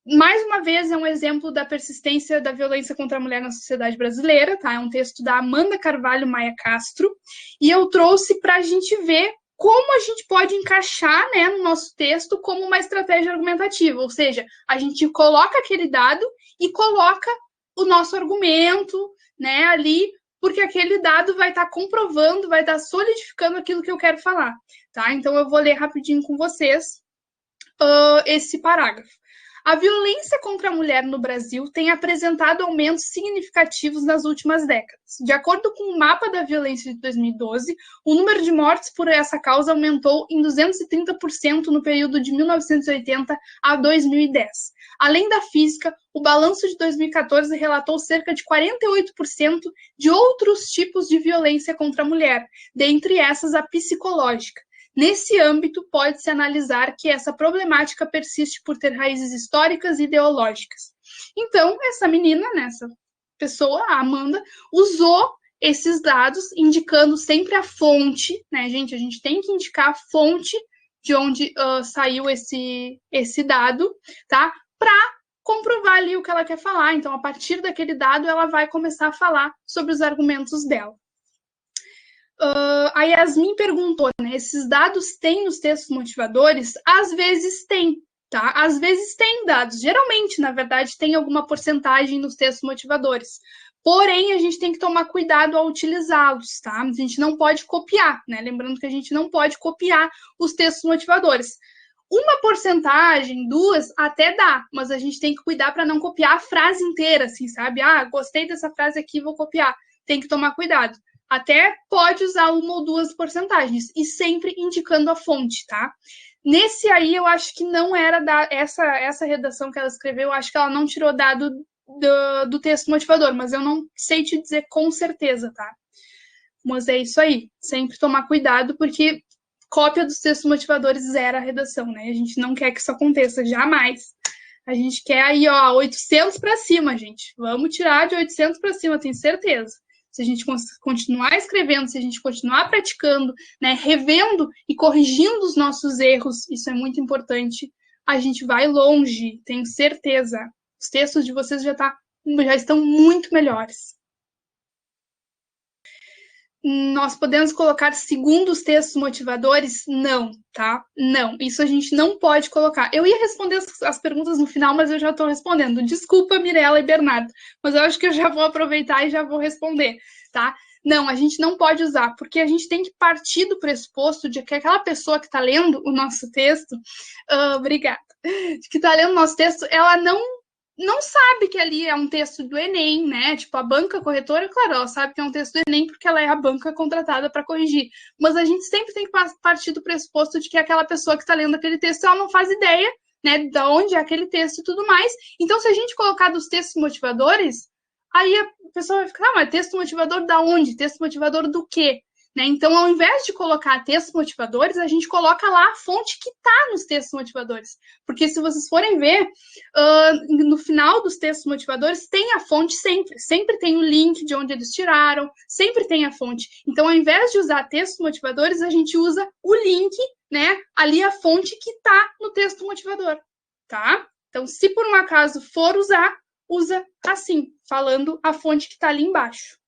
[SPEAKER 1] Mais uma vez, é um exemplo da persistência da violência contra a mulher na sociedade brasileira, tá? É um texto da Amanda Carvalho Maia Castro, e eu trouxe para a gente ver como a gente pode encaixar, né, no nosso texto como uma estratégia argumentativa, ou seja, a gente coloca aquele dado e coloca o nosso argumento, né, ali, porque aquele dado vai estar comprovando, vai estar solidificando aquilo que eu quero falar, tá? Então, eu vou ler rapidinho com vocês esse parágrafo. A violência contra a mulher no Brasil tem apresentado aumentos significativos nas últimas décadas. De acordo com o mapa da violência de 2012, o número de mortes por essa causa aumentou em 230% no período de 1980 a 2010. Além da física, o balanço de 2014 relatou cerca de 48% de outros tipos de violência contra a mulher, dentre essas a psicológica. Nesse âmbito, pode-se analisar que essa problemática persiste por ter raízes históricas e ideológicas. Então, essa menina, essa pessoa, a Amanda, usou esses dados, indicando sempre a fonte, né, gente? A gente tem que indicar a fonte de onde saiu esse dado, tá? Para comprovar ali o que ela quer falar. Então, a partir daquele dado, ela vai começar a falar sobre os argumentos dela. A Yasmin perguntou, né? Esses dados têm nos textos motivadores? Às vezes tem, tá? Às vezes tem dados. Geralmente, na verdade, tem alguma porcentagem nos textos motivadores. Porém, a gente tem que tomar cuidado ao utilizá-los, tá? A gente não pode copiar, né? Lembrando que a gente não pode copiar os textos motivadores. Uma porcentagem, duas, até dá, mas a gente tem que cuidar para não copiar a frase inteira, assim, sabe? Ah, gostei dessa frase aqui, vou copiar. Tem que tomar cuidado. Até pode usar uma ou duas porcentagens, e sempre indicando a fonte, tá? Nesse aí, eu acho que não era essa redação que ela escreveu, eu acho que ela não tirou dado do texto motivador, mas eu não sei te dizer com certeza, tá? Mas é isso aí, sempre tomar cuidado, porque cópia dos textos motivadores zera a redação, né? A gente não quer que isso aconteça, jamais. A gente quer aí, 800 para cima, gente. Vamos tirar de 800 para cima, tenho certeza. Se a gente continuar escrevendo, se a gente continuar praticando, né, revendo e corrigindo os nossos erros, isso é muito importante, a gente vai longe, tenho certeza. Os textos de vocês já estão muito melhores. Nós podemos colocar segundo os textos motivadores? Não, tá? Não, isso a gente não pode colocar. Eu ia responder as perguntas no final, mas eu já estou respondendo. Desculpa, Mirella e Bernardo, mas eu acho que eu já vou aproveitar e já vou responder, tá? Não, a gente não pode usar, porque a gente tem que partir do pressuposto de que aquela pessoa que está lendo o nosso texto, obrigada, que está lendo o nosso texto, ela não sabe que ali é um texto do Enem, né? Tipo, a banca corretora, claro, ela sabe que é um texto do Enem porque ela é a banca contratada para corrigir. Mas a gente sempre tem que partir do pressuposto de que aquela pessoa que está lendo aquele texto, ela não faz ideia, né, de onde é aquele texto e tudo mais. Então, se a gente colocar dos textos motivadores, aí a pessoa vai ficar, mas texto motivador da onde? Texto motivador do quê? Né? Então, ao invés de colocar textos motivadores, a gente coloca lá a fonte que está nos textos motivadores. Porque se vocês forem ver, no final dos textos motivadores, tem a fonte sempre. Sempre tem o link de onde eles tiraram, sempre tem a fonte. Então, ao invés de usar textos motivadores, a gente usa o link, né? Ali a fonte que está no texto motivador, tá? Então, se por um acaso for usar, usa assim, falando a fonte que está ali embaixo.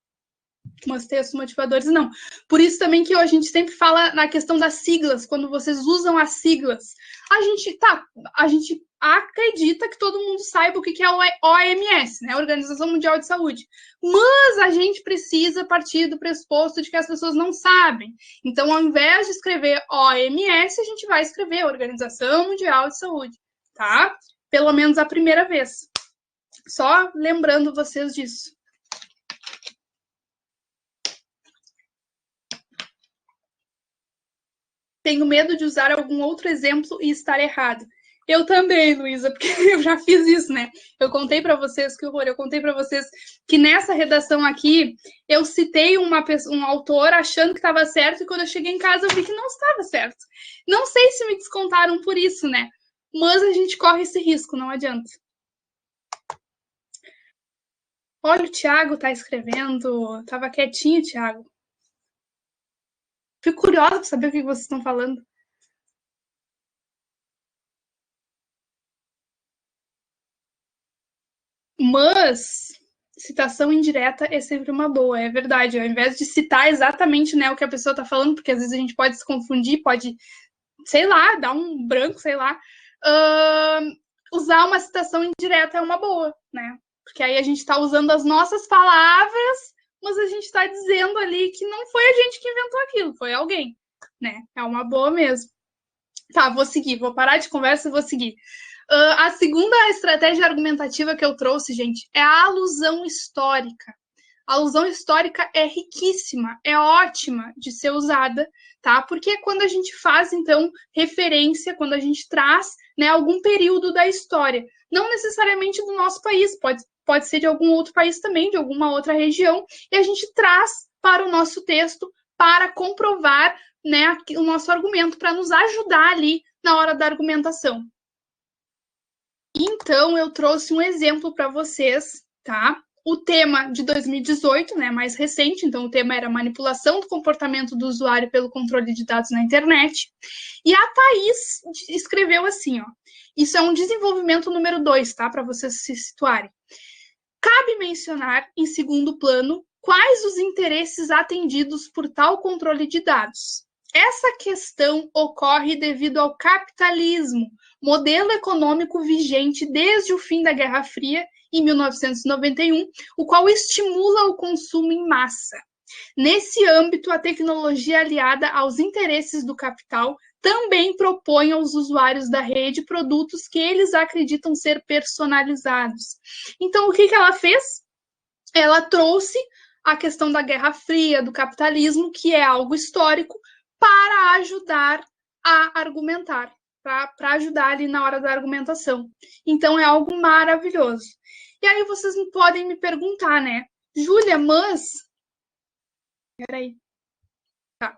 [SPEAKER 1] Mas textos motivadores não. Por isso também que a gente sempre fala na questão das siglas, quando vocês usam as siglas. A gente acredita que todo mundo saiba o que é o OMS, né? Organização Mundial de Saúde. Mas a gente precisa partir do pressuposto de que as pessoas não sabem. Então, ao invés de escrever OMS, a gente vai escrever Organização Mundial de Saúde, tá? Pelo menos a primeira vez. Só lembrando vocês disso. Tenho medo de usar algum outro exemplo e estar errado. Eu também, Luísa, porque eu já fiz isso, né? Eu contei para vocês, que horror, eu contei para vocês que nessa redação aqui, eu citei um autor achando que estava certo, e quando eu cheguei em casa eu vi que não estava certo. Não sei se me descontaram por isso, né? Mas a gente corre esse risco, não adianta. Olha, o Thiago tá escrevendo. Tava quietinho, Thiago. Fico curiosa para saber o que vocês estão falando. Mas citação indireta é sempre uma boa, é verdade. Ao invés de citar exatamente, né, o que a pessoa está falando, porque às vezes a gente pode se confundir, pode, sei lá, dar um branco, sei lá. Usar uma citação indireta é uma boa, né? Porque aí a gente está usando as nossas palavras, mas a gente está dizendo ali que não foi a gente que inventou aquilo, foi alguém, né? É uma boa mesmo. Tá, vou seguir, vou parar de conversa e vou seguir. A segunda estratégia argumentativa que eu trouxe, gente, é a alusão histórica. A alusão histórica é riquíssima, é ótima de ser usada, tá? Porque é quando a gente faz, então, referência, quando a gente traz, né, algum período da história. Não necessariamente do nosso país, pode ser de algum outro país também, de alguma outra região, e a gente traz para o nosso texto para comprovar, né, o nosso argumento, para nos ajudar ali na hora da argumentação. Então, eu trouxe um exemplo para vocês, tá? O tema de 2018, né, mais recente, então o tema era manipulação do comportamento do usuário pelo controle de dados na internet. E a Thaís escreveu assim, ó. Isso é um desenvolvimento número 2, tá? Para vocês se situarem. Cabe mencionar, em segundo plano, quais os interesses atendidos por tal controle de dados. Essa questão ocorre devido ao capitalismo, modelo econômico vigente desde o fim da Guerra Fria, em 1991, o qual estimula o consumo em massa. Nesse âmbito, a tecnologia aliada aos interesses do capital também propõe aos usuários da rede produtos que eles acreditam ser personalizados. Então, o que ela fez? Ela trouxe a questão da Guerra Fria, do capitalismo, que é algo histórico, para ajudar a argumentar, para ajudar ali na hora da argumentação. Então, é algo maravilhoso. E aí vocês podem me perguntar, né? Júlia, mas... Peraí. Tá.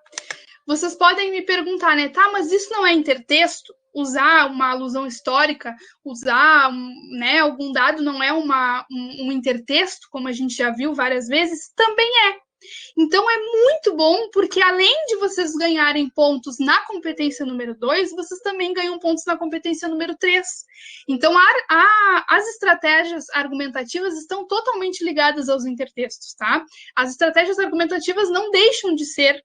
[SPEAKER 1] Vocês podem me perguntar, né? Tá, mas isso não é intertexto? Usar uma alusão histórica, usar, né, algum dado não é um intertexto, como a gente já viu várias vezes? Também é. Então, é muito bom, porque além de vocês ganharem pontos na competência número 2, vocês também ganham pontos na competência número 3. Então, as estratégias argumentativas estão totalmente ligadas aos intertextos, tá? As estratégias argumentativas não deixam de ser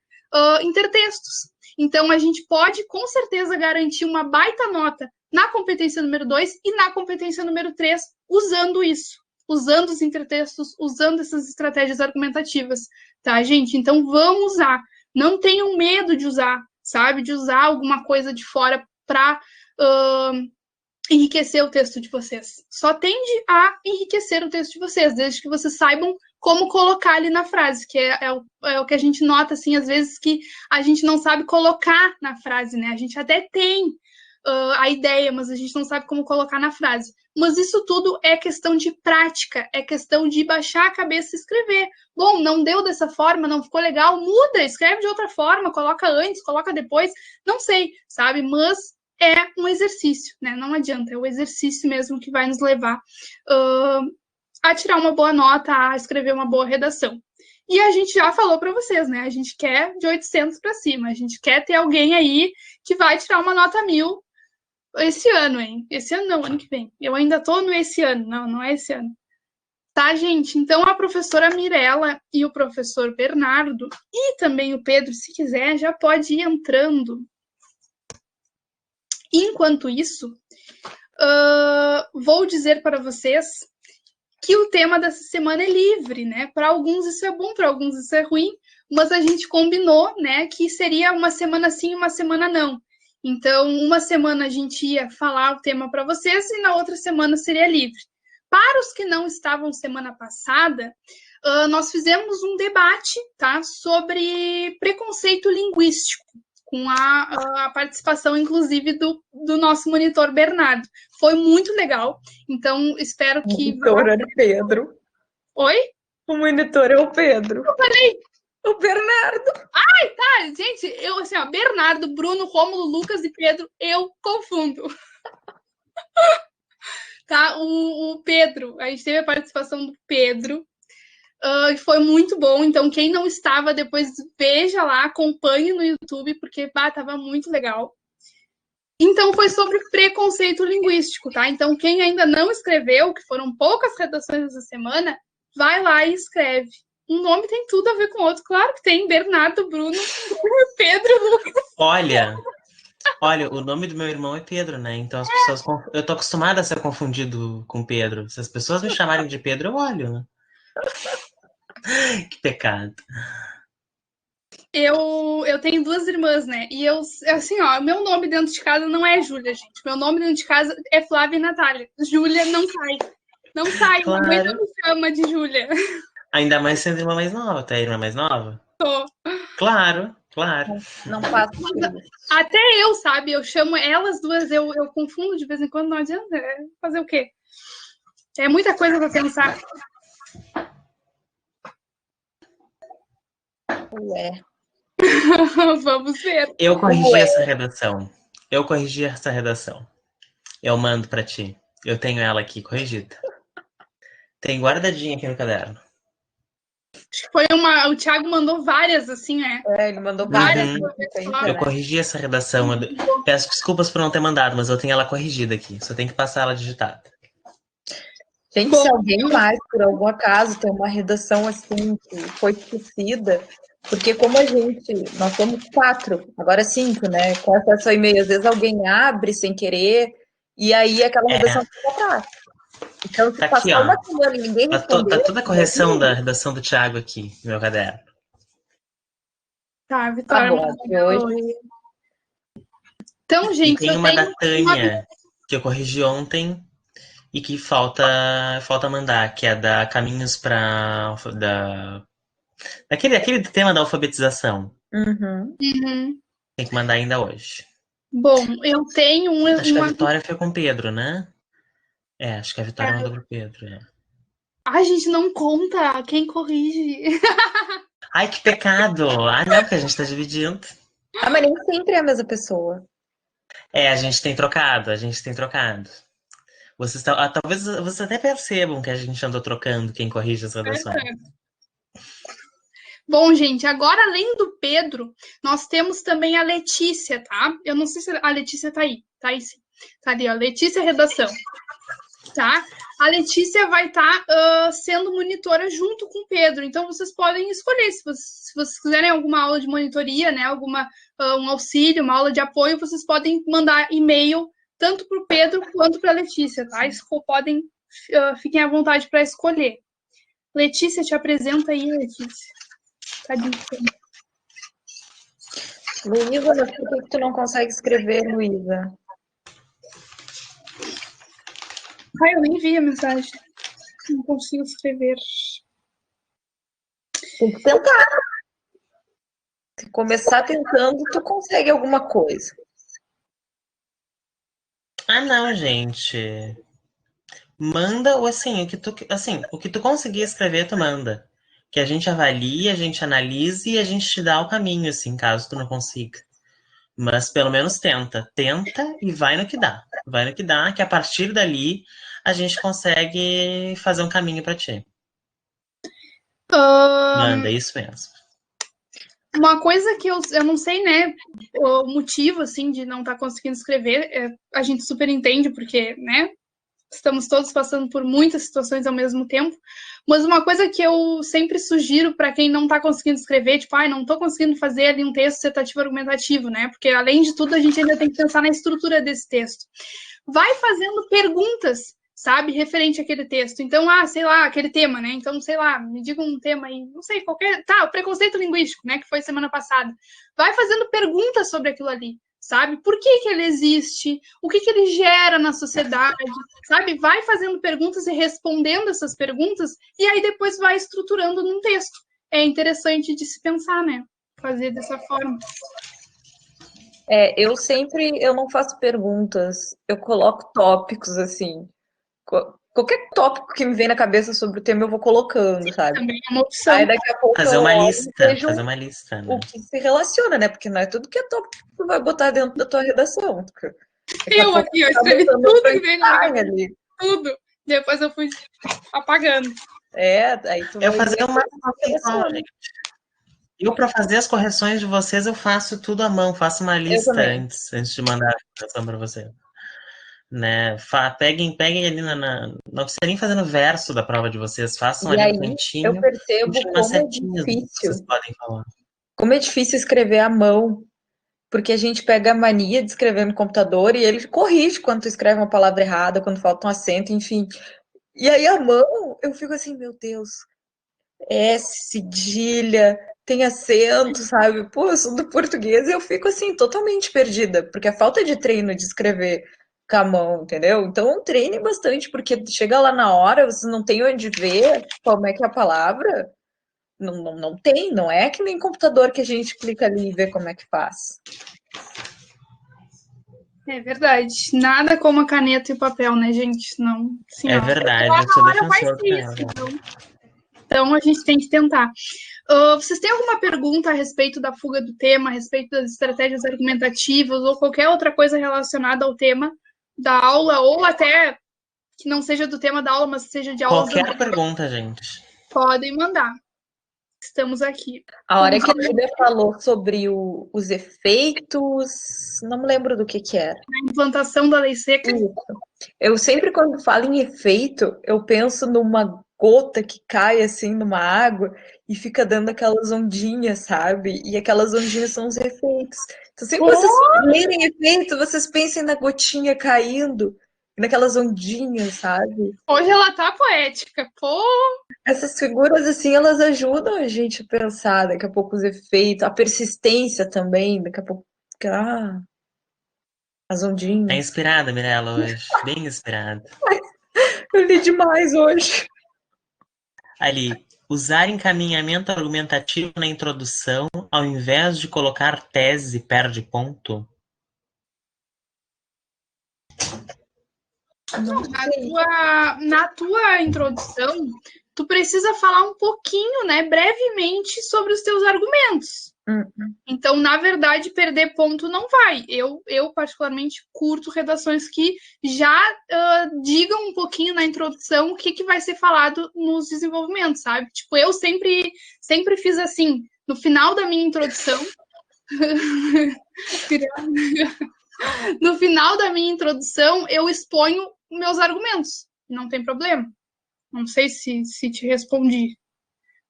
[SPEAKER 1] intertextos. Então, a gente pode, com certeza, garantir uma baita nota na competência número 2 e na competência número 3, usando isso. Usando os intertextos, usando essas estratégias argumentativas, tá, gente? Então, vamos usar. Não tenham medo de usar, sabe? De usar alguma coisa de fora para enriquecer o texto de vocês. Só tende a enriquecer o texto de vocês, desde que vocês saibam como colocar ali na frase, que é o que a gente nota, assim, às vezes que a gente não sabe colocar na frase, né? A gente até tem a ideia, mas a gente não sabe como colocar na frase. Mas isso tudo é questão de prática, é questão de baixar a cabeça e escrever. Bom, não deu dessa forma, não ficou legal, muda, escreve de outra forma, coloca antes, coloca depois, não sei, sabe? Mas é um exercício, né? Não adianta, é o exercício mesmo que vai nos levar a tirar uma boa nota, a escrever uma boa redação. E a gente já falou para vocês, né? A gente quer de 800 para cima, a gente quer ter alguém aí que vai tirar uma nota 1000 esse ano, hein? Esse ano não, ano que vem. Eu ainda tô no esse ano, não é esse ano. Tá, gente? Então, a professora Mirella e o professor Bernardo, e também o Pedro, se quiser, já pode ir entrando. Enquanto isso, vou dizer para vocês que o tema dessa semana é livre, né? Para alguns isso é bom, para alguns isso é ruim, mas a gente combinou, né, que seria uma semana sim, uma semana não. Então, uma semana a gente ia falar o tema para vocês e na outra semana seria livre. Para os que não estavam semana passada, nós fizemos um debate, tá, sobre preconceito linguístico. com a participação, inclusive, do nosso monitor Bernardo. Foi muito legal. Então, espero que...
[SPEAKER 2] O monitor era o Pedro.
[SPEAKER 1] Oi?
[SPEAKER 2] O monitor é o Pedro.
[SPEAKER 1] Eu falei...
[SPEAKER 2] O Bernardo.
[SPEAKER 1] Ai, tá, gente, eu assim, ó, Bernardo, Bruno, Rômulo, Lucas e Pedro, eu confundo. Tá, o Pedro, a gente teve a participação do Pedro, foi muito bom, então quem não estava, depois veja lá, acompanhe no YouTube, porque, tava muito legal. Então, foi sobre preconceito linguístico, tá? Então, quem ainda não escreveu, que foram poucas redações essa semana, vai lá e escreve. Um nome tem tudo a ver com o outro. Claro que tem. Bernardo, Bruno, Pedro, Lucas.
[SPEAKER 3] Olha, o nome do meu irmão é Pedro, né? Então as pessoas... Eu tô acostumada a ser confundido com Pedro. Se as pessoas me chamarem de Pedro, eu olho, né? Que pecado.
[SPEAKER 1] Eu tenho 2 irmãs, né? E eu, assim, ó, meu nome dentro de casa não é Júlia, gente. Meu nome dentro de casa é Flávia e Natália. Júlia não sai. Não sai.
[SPEAKER 3] Claro.
[SPEAKER 1] Minha mãe não me chama de Júlia.
[SPEAKER 3] Ainda mais sendo irmã mais nova. Tu é a irmã mais nova?
[SPEAKER 1] Tô.
[SPEAKER 3] Claro.
[SPEAKER 2] Não passa.
[SPEAKER 1] Até eu, sabe? Eu chamo elas duas, eu confundo de vez em quando, não adianta. Fazer o quê? É muita coisa pra pensar.
[SPEAKER 2] Ué.
[SPEAKER 1] Vamos ver.
[SPEAKER 3] Eu corrigi essa redação. Eu mando pra ti. Eu tenho ela aqui corrigida. Tem guardadinha aqui no caderno.
[SPEAKER 1] Acho que foi o Thiago mandou várias, assim, né?
[SPEAKER 2] Ele mandou várias.
[SPEAKER 3] Eu corrigi essa redação. Peço desculpas por não ter mandado, mas eu tenho ela corrigida aqui. Só tem que passar ela digitada.
[SPEAKER 2] Gente, se alguém mais, por algum acaso, tem uma redação assim que foi esquecida, porque como nós somos 4, agora 5, né? Com acesso ao e-mail, às vezes alguém abre sem querer, e aí aquela redação fica atrás. Então, se
[SPEAKER 3] Tá
[SPEAKER 2] passar
[SPEAKER 3] aqui,
[SPEAKER 2] uma semana e ninguém respondeu...
[SPEAKER 3] Tá toda a correção da redação do Thiago aqui no meu caderno.
[SPEAKER 1] Tá, Vitória.
[SPEAKER 2] Tá bom, hoje...
[SPEAKER 1] Então, gente,
[SPEAKER 3] e tem uma da Tânia, que eu corrigi ontem, e que falta mandar, que é da Caminhos para... Aquele tema da alfabetização.
[SPEAKER 2] Uhum.
[SPEAKER 3] Tem que mandar ainda hoje.
[SPEAKER 1] Bom, eu tenho
[SPEAKER 3] Acho que a Vitória foi com o Pedro, né? Acho que a Vitória mandou pro Pedro.
[SPEAKER 1] A gente não conta quem corrige.
[SPEAKER 3] Ai, que pecado! Ah, não, porque a gente tá dividindo.
[SPEAKER 2] Mas nem sempre é a mesma pessoa.
[SPEAKER 3] A gente tem trocado. Talvez vocês até percebam que a gente andou trocando quem corrige as redações.
[SPEAKER 1] Bom, gente, agora além do Pedro, nós temos também a Letícia, tá? Eu não sei se a Letícia tá aí. Tá aí sim. Tá ali, ó. Letícia Redação. Tá? A Letícia vai estar sendo monitora junto com o Pedro. Então, vocês podem escolher. Se vocês quiserem alguma aula de monitoria, né? Um auxílio, uma aula de apoio, vocês podem mandar e-mail tanto para o Pedro quanto para a Letícia, tá? Fiquem à vontade para escolher. Letícia, te apresenta aí, Letícia.
[SPEAKER 2] Luísa, mas por que tu não consegue escrever, Luísa?
[SPEAKER 1] Eu nem vi a mensagem. Não consigo escrever.
[SPEAKER 2] Tem que tentar. Se começar tentando, tu consegue alguma coisa.
[SPEAKER 3] Ah, não, gente. Manda o que tu conseguir escrever, tu manda. Que a gente avalie, a gente analise e a gente te dá o caminho, assim, caso tu não consiga. Mas pelo menos tenta. Tenta e vai no que dá. Vai no que dá, que a partir dali a gente consegue fazer um caminho pra ti. Manda, isso mesmo.
[SPEAKER 1] Uma coisa que eu não sei, né, o motivo, assim, de não estar conseguindo escrever, a gente super entende, porque, né, estamos todos passando por muitas situações ao mesmo tempo, mas uma coisa que eu sempre sugiro para quem não está conseguindo escrever, tipo, não estou conseguindo fazer ali um texto dissertativo argumentativo, né, porque além de tudo a gente ainda tem que pensar na estrutura desse texto. Vai fazendo perguntas, sabe, referente àquele texto. Então, sei lá, aquele tema, né? Então, sei lá, me diga um tema aí, não sei, qualquer... Tá, o preconceito linguístico, né, que foi semana passada. Vai fazendo perguntas sobre aquilo ali, sabe? Por que ele existe? O que ele gera na sociedade, sabe? Vai fazendo perguntas e respondendo essas perguntas, e aí depois vai estruturando num texto. É interessante de se pensar, né? Fazer dessa forma.
[SPEAKER 2] Eu não faço perguntas, eu coloco tópicos, assim. Qualquer tópico que me vem na cabeça sobre o tema, eu vou colocando, sabe?
[SPEAKER 1] Também é uma opção.
[SPEAKER 2] Aí daqui a pouco
[SPEAKER 3] Fazer
[SPEAKER 2] eu
[SPEAKER 3] uma
[SPEAKER 2] olho
[SPEAKER 3] lista,
[SPEAKER 2] e vejo
[SPEAKER 3] fazer uma lista, né?
[SPEAKER 2] o que se relaciona, né? Porque não é tudo que é tópico que tu vai botar dentro da tua redação. Daqui a
[SPEAKER 1] Eu
[SPEAKER 2] pouco
[SPEAKER 1] aqui, eu
[SPEAKER 2] tá
[SPEAKER 1] escrevi
[SPEAKER 2] botando
[SPEAKER 1] tudo
[SPEAKER 2] outra
[SPEAKER 1] que veio na minha
[SPEAKER 2] carga
[SPEAKER 1] cabeça.
[SPEAKER 2] ali.
[SPEAKER 1] Tudo. Depois eu fui apagando.
[SPEAKER 2] Aí tu
[SPEAKER 3] Eu
[SPEAKER 2] vai
[SPEAKER 3] fazer
[SPEAKER 2] ver
[SPEAKER 3] uma
[SPEAKER 2] que
[SPEAKER 3] igual,
[SPEAKER 2] relaciona.
[SPEAKER 3] gente. Eu, para fazer as correções de vocês, eu faço tudo à mão, faço uma
[SPEAKER 2] Eu
[SPEAKER 3] lista
[SPEAKER 2] também.
[SPEAKER 3] antes de mandar a correção para você. Né? Peguem ali não precisa nem fazer no verso da prova de vocês, façam
[SPEAKER 2] E
[SPEAKER 3] ali no
[SPEAKER 2] aí eu
[SPEAKER 3] cantinho,
[SPEAKER 2] percebo
[SPEAKER 3] puxem umas
[SPEAKER 2] como é
[SPEAKER 3] setinhas do que vocês
[SPEAKER 2] difícil.
[SPEAKER 3] podem falar.
[SPEAKER 2] Como é difícil escrever à mão. Porque a gente pega a mania de escrever no computador e ele corrige quando tu escreve uma palavra errada, quando falta um acento, enfim. E aí a mão, eu fico assim, meu Deus, S, cedilha, tem acento, sabe? Pô, eu sou do português e eu fico assim, totalmente perdida, porque a falta de treino de escrever com a mão, entendeu? Então treine bastante, porque chega lá na hora, você não tem onde ver como é que é a palavra. Não tem, não é que nem computador que a gente clica ali e vê como é que faz.
[SPEAKER 1] É verdade. Nada como a caneta e o papel, né, gente? Não, assim,
[SPEAKER 3] É
[SPEAKER 1] ó.
[SPEAKER 3] verdade, eu sou
[SPEAKER 1] A hora vai
[SPEAKER 3] defensor
[SPEAKER 1] ser
[SPEAKER 3] dela.
[SPEAKER 1] isso, então a gente tem que tentar. Vocês têm alguma pergunta a respeito da fuga do tema, a respeito das estratégias argumentativas ou qualquer outra coisa relacionada ao tema da aula, ou até que não seja do tema da aula, mas seja de aulas
[SPEAKER 3] Qualquer
[SPEAKER 1] anteriores?
[SPEAKER 3] pergunta, gente.
[SPEAKER 1] Podem mandar. Estamos aqui.
[SPEAKER 2] A hora que a Júlia falou sobre os efeitos, não me lembro do que era.
[SPEAKER 1] A implantação da lei seca.
[SPEAKER 2] Isso. Eu sempre, quando falo em efeito, eu penso numa gota que cai assim numa água e fica dando aquelas ondinhas, sabe? E aquelas ondinhas são os efeitos. Então, sempre que vocês lerem efeito, vocês pensem na gotinha caindo, naquelas ondinhas, sabe?
[SPEAKER 1] Hoje ela tá poética. Pô,
[SPEAKER 2] Essas figuras, assim, elas ajudam a gente a pensar, daqui a pouco os efeitos, a persistência também, daqui a pouco, as
[SPEAKER 3] Tá
[SPEAKER 2] ondinhas.
[SPEAKER 3] inspirada, Mirella, hoje. Bem inspirada.
[SPEAKER 2] Eu li demais hoje.
[SPEAKER 3] Ali, usar encaminhamento argumentativo na introdução, ao invés de colocar tese, perde ponto.
[SPEAKER 1] na tua introdução, tu precisa falar um pouquinho, né, brevemente, sobre os teus argumentos. Então, na verdade, perder ponto não vai. Eu particularmente, curto redações que já digam um pouquinho na introdução o que vai ser falado nos desenvolvimentos, sabe? Tipo, eu sempre fiz assim, no final da minha introdução. No final da minha introdução, eu exponho meus argumentos. Não tem problema. Não sei se te respondi.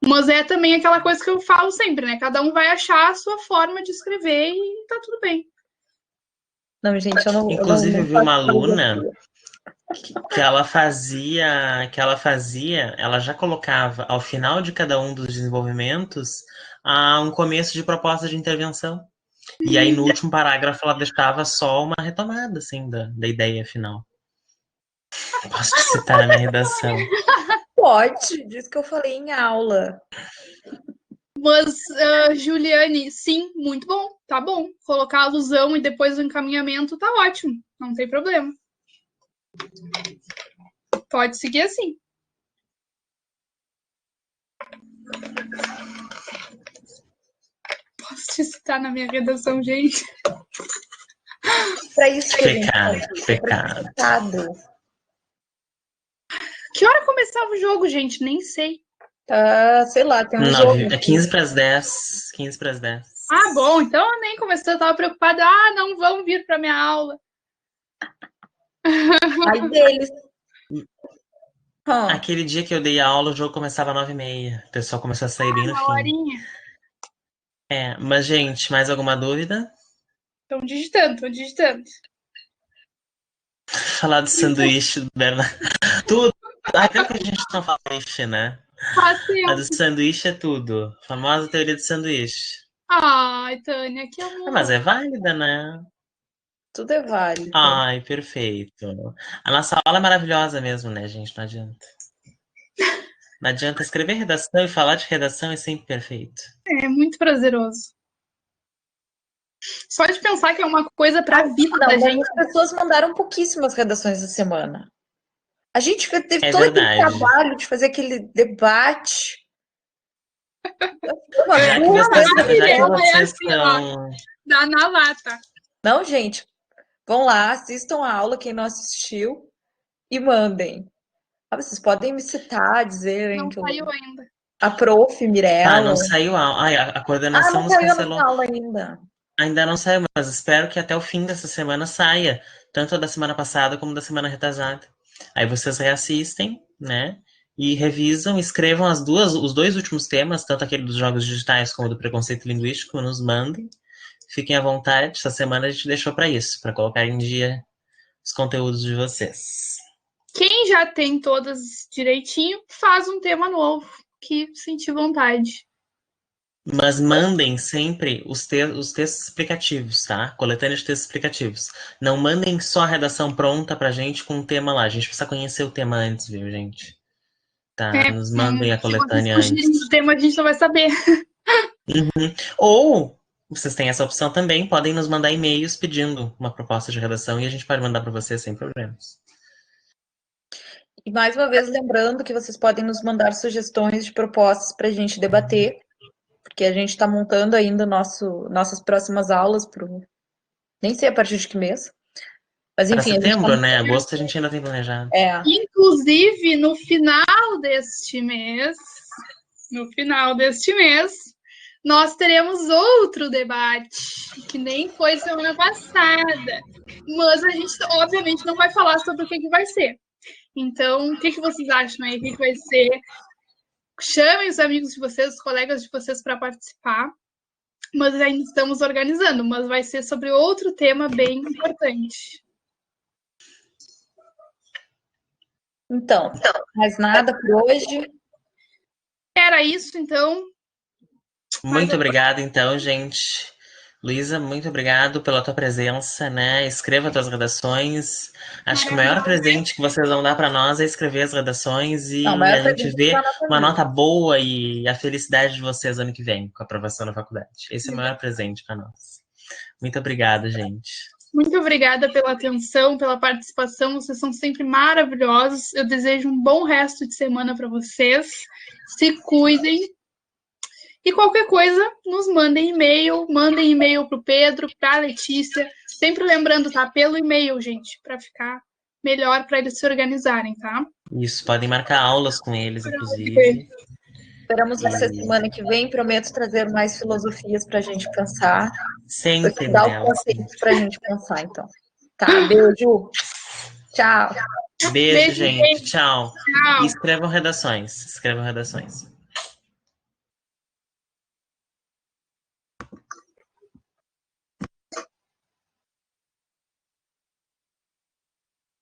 [SPEAKER 1] Mas é também aquela coisa que eu falo sempre, né? Cada um vai achar a sua forma de escrever e tá tudo bem.
[SPEAKER 2] Não, gente, eu não.
[SPEAKER 3] Inclusive, eu vi uma aluna
[SPEAKER 2] que ela
[SPEAKER 3] ela já colocava ao final de cada um dos desenvolvimentos um começo de proposta de intervenção. E aí, no último parágrafo, ela deixava só uma retomada, assim, da ideia final. Posso te citar na minha redação.
[SPEAKER 2] Pode, diz que eu falei em aula.
[SPEAKER 1] Mas, Juliane, sim, muito bom, tá bom. Colocar a alusão e depois o encaminhamento tá ótimo, não tem problema. Pode seguir assim. Posso te citar na minha redação, gente?
[SPEAKER 2] Pra isso que
[SPEAKER 3] Pecado.
[SPEAKER 1] Que hora começava o jogo, gente? Nem sei.
[SPEAKER 2] Sei lá, tem um jogo.
[SPEAKER 3] É 15 para as 10. 15 para as 10.
[SPEAKER 1] Ah, bom, então nem começou, eu tava preocupada. Ah, não vão vir pra minha aula.
[SPEAKER 2] Aí deles.
[SPEAKER 3] Aquele dia que eu dei a aula, o jogo começava às 9h30. O pessoal começou a sair bem no fim.
[SPEAKER 1] Horinha.
[SPEAKER 3] Mas, gente, mais alguma dúvida?
[SPEAKER 1] Estão digitando.
[SPEAKER 3] Falar do sanduíche do Bernardo. Tudo. Até que a gente não fala sanduíche, né? A do sanduíche é tudo. A famosa teoria do sanduíche.
[SPEAKER 1] Ai, Tânia, que amor.
[SPEAKER 3] Mas é válida, né?
[SPEAKER 2] Tudo é válido.
[SPEAKER 3] Ai, perfeito. A nossa aula é maravilhosa mesmo, né, gente? Não adianta. Não adianta escrever redação e falar de redação é sempre perfeito.
[SPEAKER 1] É muito prazeroso. Só de pensar que é uma coisa para a vida
[SPEAKER 2] Não,
[SPEAKER 1] da
[SPEAKER 2] mas
[SPEAKER 1] gente.
[SPEAKER 2] as pessoas mandaram pouquíssimas redações da semana. A gente teve
[SPEAKER 3] É
[SPEAKER 2] todo aquele
[SPEAKER 3] verdade.
[SPEAKER 2] trabalho de fazer aquele debate.
[SPEAKER 3] Já que
[SPEAKER 1] A Mirella é
[SPEAKER 3] vocês
[SPEAKER 1] assim, ó,
[SPEAKER 3] estão.
[SPEAKER 1] dá na lata.
[SPEAKER 2] Não, gente, vão lá, assistam a aula, quem não assistiu, e mandem. Vocês podem me citar, dizerem
[SPEAKER 1] Não
[SPEAKER 2] que
[SPEAKER 1] saiu ainda.
[SPEAKER 2] a prof.
[SPEAKER 3] Tá,
[SPEAKER 2] Mirella.
[SPEAKER 3] não saiu a. Ai, a coordenação
[SPEAKER 2] Não
[SPEAKER 3] nos
[SPEAKER 2] saiu a
[SPEAKER 3] cancelou.
[SPEAKER 2] nossa aula ainda.
[SPEAKER 3] Ainda não saiu, mas espero que até o fim dessa semana saia. Tanto a da semana passada como da semana retrasada. Aí vocês reassistem, né? E revisam, escrevam os dois últimos temas, tanto aquele dos jogos digitais como do preconceito linguístico, nos mandem. Fiquem à vontade. Essa semana a gente deixou para isso, para colocar em dia os conteúdos de vocês.
[SPEAKER 1] Quem já tem todas direitinho, faz um tema novo que sentir vontade.
[SPEAKER 3] Mas mandem sempre os textos explicativos, tá? Coletânea de textos explicativos. Não mandem só a redação pronta pra gente com um tema lá. A gente precisa conhecer o tema antes, viu, gente? Tá, nos mandem a
[SPEAKER 1] Se vocês
[SPEAKER 3] coletânea
[SPEAKER 1] fugirem
[SPEAKER 3] antes.
[SPEAKER 1] do tema, a gente não vai saber.
[SPEAKER 3] Ou, vocês têm essa opção também, podem nos mandar e-mails pedindo uma proposta de redação e a gente pode mandar para vocês sem problemas.
[SPEAKER 2] E mais uma vez, lembrando que vocês podem nos mandar sugestões de propostas para a gente debater, porque a gente está montando ainda nossas próximas aulas nem sei a partir de que mês. Mas
[SPEAKER 3] Para
[SPEAKER 2] enfim, a gente
[SPEAKER 3] setembro,
[SPEAKER 2] tá...
[SPEAKER 3] né? Agosto a gente ainda tem planejado.
[SPEAKER 1] Inclusive, no final deste mês, nós teremos outro debate, que nem foi semana passada. Mas a gente, obviamente, não vai falar sobre o que vai ser. Então, o que vocês acham aí? O que vai ser? Chamem os amigos de vocês, os colegas de vocês para participar. Mas ainda estamos organizando, mas vai ser sobre outro tema bem importante.
[SPEAKER 2] Então, mais nada por hoje.
[SPEAKER 1] Era isso, então.
[SPEAKER 3] Muito obrigado, então, gente. Luísa, muito obrigado pela tua presença, né? Escreva tuas redações. Acho que o maior presente que vocês vão dar para nós é escrever as redações e a gente vê uma nota boa e a felicidade de vocês ano que vem, com a aprovação na faculdade. Esse é o maior presente para nós. Muito obrigado, gente.
[SPEAKER 1] Muito obrigada pela atenção, pela participação. Vocês são sempre maravilhosos. Eu desejo um bom resto de semana para vocês. Se cuidem. E qualquer coisa, nos mandem e-mail para o Pedro, para a Letícia. Sempre lembrando, tá? Pelo e-mail, gente, para ficar melhor para eles se organizarem, tá?
[SPEAKER 3] Isso, podem marcar aulas com eles, inclusive.
[SPEAKER 2] Esperamos você semana que vem. Prometo trazer mais filosofias para a gente pensar.
[SPEAKER 3] Sempre.
[SPEAKER 2] Dar os conceitos para a gente pensar, então. Tá, beijo. Tchau.
[SPEAKER 3] Beijo, gente. Tchau. E escrevam redações.